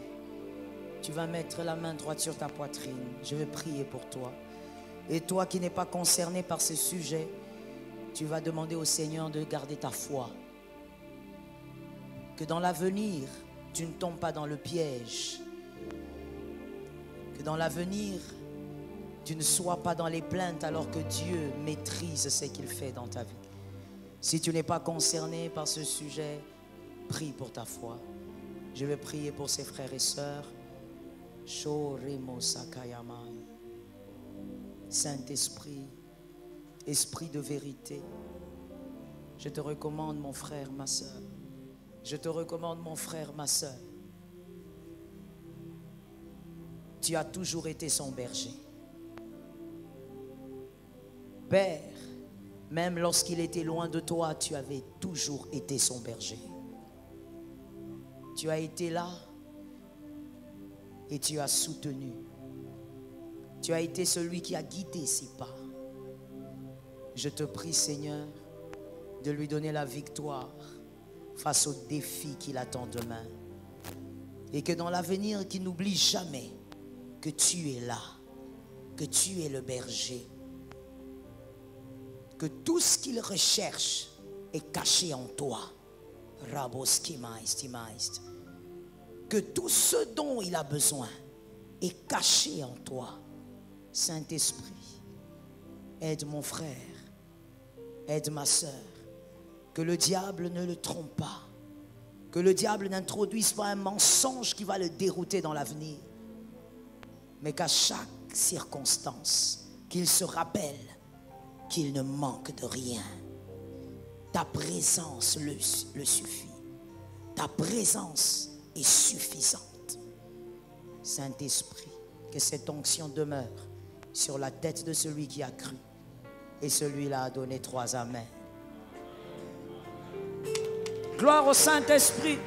tu vas mettre la main droite sur ta poitrine. Je vais prier pour toi. Et toi qui n'es pas concerné par ce sujet, tu vas demander au Seigneur de garder ta foi. Que dans l'avenir, tu ne tombes pas dans le piège. Que dans l'avenir, tu ne sois pas dans les plaintes alors que Dieu maîtrise ce qu'il fait dans ta vie. Si tu n'es pas concerné par ce sujet, prie pour ta foi. Je vais prier pour ses frères et sœurs. Saint-Esprit, Esprit de vérité, je te recommande mon frère, ma sœur. Je te recommande mon frère, ma sœur. Tu as toujours été son berger. Père, même lorsqu'il était loin de toi, tu avais toujours été son berger. Tu as été là et tu as soutenu. Tu as été celui qui a guidé ses pas. Je te prie, Seigneur, de lui donner la victoire face aux défis qu'il attend demain. Et que dans l'avenir, qu'il n'oublie jamais que tu es là, que tu es le berger. Que tout ce qu'il recherche est caché en toi. Que tout ce dont il a besoin est caché en toi. Saint-Esprit, aide mon frère, aide ma sœur. Que le diable ne le trompe pas. Que le diable n'introduise pas un mensonge qui va le dérouter dans l'avenir. Mais qu'à chaque circonstance, qu'il se rappelle qu'il ne manque de rien. Ta présence le suffit. Ta présence est suffisante. Saint-Esprit, que cette onction demeure sur la tête de celui qui a cru. Et celui-là a donné 3 amens. Gloire au Saint-Esprit.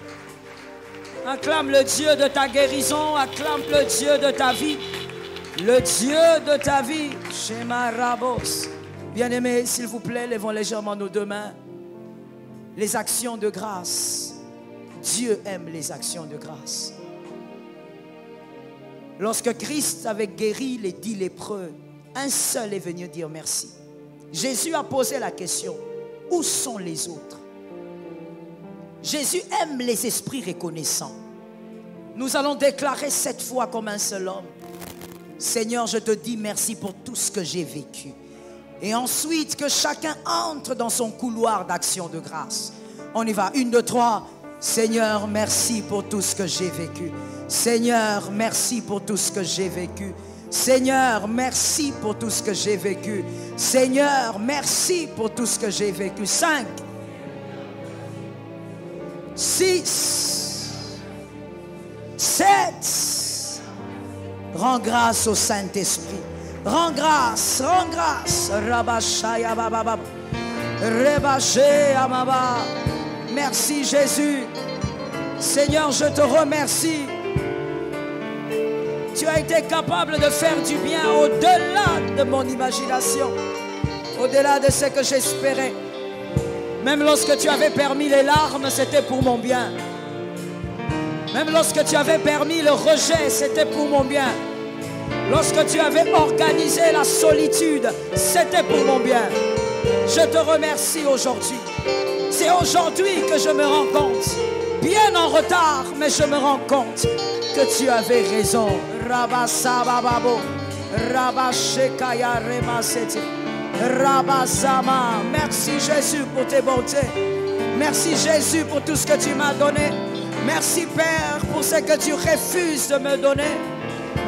Acclame le Dieu de ta guérison. Acclame le Dieu de ta vie. Le Dieu de ta vie. Shema Rabos. Bien-aimés, s'il vous plaît, levons légèrement nos 2 mains. Les actions de grâce. Dieu aime les actions de grâce. Lorsque Christ avait guéri les 10 lépreux, un seul est venu dire merci. Jésus a posé la question, où sont les autres? Jésus aime les esprits reconnaissants. Nous allons déclarer cette fois comme un seul homme, Seigneur, je te dis merci pour tout ce que j'ai vécu. Et ensuite, que chacun entre dans son couloir d'action de grâce. On y va, 1, 2, 3. Seigneur, merci pour tout ce que j'ai vécu. Seigneur, merci pour tout ce que j'ai vécu. Seigneur, merci pour tout ce que j'ai vécu. Seigneur, merci pour tout ce que j'ai vécu. 5, 6, 7. Rends grâce au Saint-Esprit. Rends grâce, rends grâce. Rabashaya bababa. Rebaché amaba. Merci Jésus. Seigneur, je te remercie. Tu as été capable de faire du bien au-delà de mon imagination, au-delà de ce que j'espérais. Même lorsque tu avais permis les larmes, c'était pour mon bien. Même lorsque tu avais permis le rejet, c'était pour mon bien. Lorsque tu avais organisé la solitude, c'était pour mon bien. Je te remercie aujourd'hui. C'est aujourd'hui que je me rends compte, bien en retard, mais je me rends compte que tu avais raison. Rabasabababo, Rabashekaya Remasete, Rabasama. Merci Jésus pour tes bontés. Merci Jésus pour tout ce que tu m'as donné. Merci Père pour ce que tu refuses de me donner.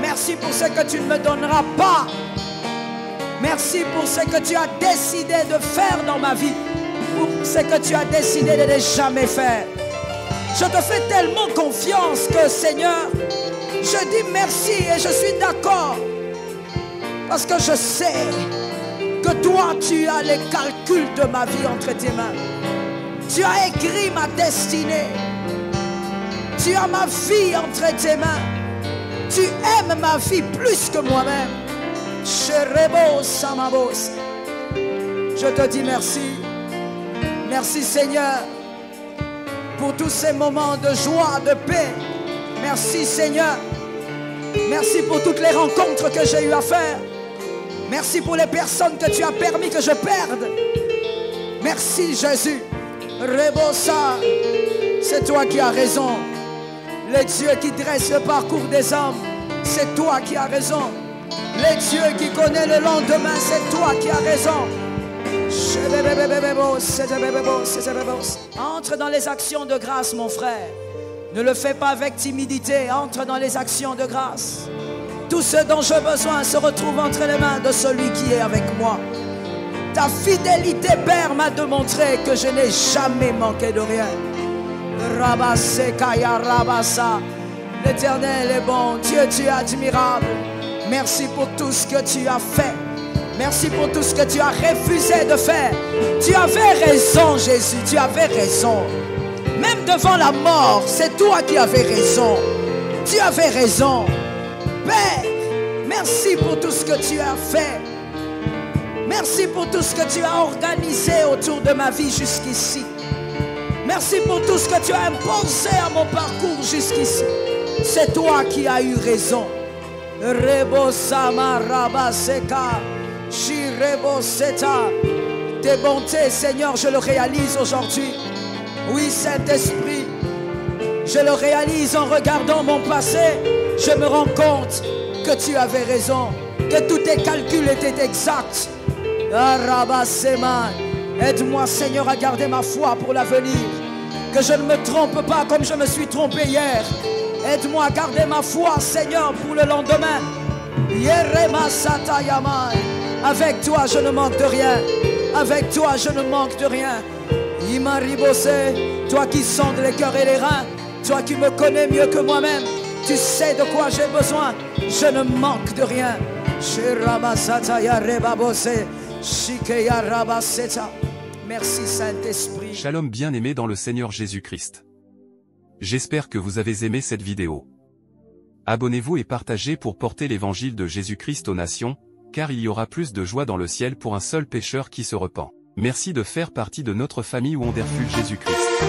Merci pour ce que tu ne me donneras pas. Merci pour ce que tu as décidé de faire dans ma vie. Pour ce que tu as décidé de ne jamais faire. Je te fais tellement confiance que Seigneur, je dis merci et je suis d'accord. Parce que je sais que toi tu as les calculs de ma vie entre tes mains. Tu as écrit ma destinée. Tu as ma vie entre tes mains. Tu aimes ma vie plus que moi-même. Je te dis merci. Merci Seigneur pour tous ces moments de joie, de paix. Merci Seigneur. Merci pour toutes les rencontres que j'ai eu à faire. Merci pour les personnes que tu as permis que je perde. Merci Jésus. Rebosa, c'est toi qui as raison. Les dieux qui dressent le parcours des hommes, c'est toi qui as raison. Les dieux qui connaissent le lendemain, c'est toi qui as raison. Entre dans les actions de grâce, mon frère. Ne le fais pas avec timidité. Entre dans les actions de grâce. Tout ce dont j'ai besoin se retrouve entre les mains de celui qui est avec moi. Ta fidélité, Père, m'a démontré que je n'ai jamais manqué de rien. Rabasekaya Rabasa. L'Éternel est bon. Dieu, tu es admirable. Merci pour tout ce que tu as fait. Merci pour tout ce que tu as refusé de faire. Tu avais raison, Jésus. Tu avais raison. Même devant la mort, c'est toi qui avais raison. Tu avais raison. Père, merci pour tout ce que tu as fait. Merci pour tout ce que tu as organisé autour de ma vie jusqu'ici. Merci pour tout ce que tu as imposé à mon parcours jusqu'ici. C'est toi qui as eu raison. Rebo Sama Rabaseka, Shirebo Seta. Tes bontés, Seigneur, je le réalise aujourd'hui. Oui, Saint-Esprit, je le réalise en regardant mon passé. Je me rends compte que tu avais raison, que tous tes calculs étaient exacts. Aide-moi, Seigneur, à garder ma foi pour l'avenir. Que je ne me trompe pas comme je me suis trompé hier. Aide-moi à garder ma foi, Seigneur, pour le lendemain. Avec toi, je ne manque de rien. Avec toi, je ne manque de rien. Toi qui sondes les cœurs et les reins, toi qui me connais mieux que moi-même, tu sais de quoi j'ai besoin. Je ne manque de rien. Merci Saint-Esprit. Shalom bien-aimés dans le Seigneur Jésus-Christ. J'espère que vous avez aimé cette vidéo. Abonnez-vous et partagez pour porter l'évangile de Jésus-Christ aux nations, car il y aura plus de joie dans le ciel pour un seul pécheur qui se repent. Merci de faire partie de notre famille Wonderful Jésus-Christ.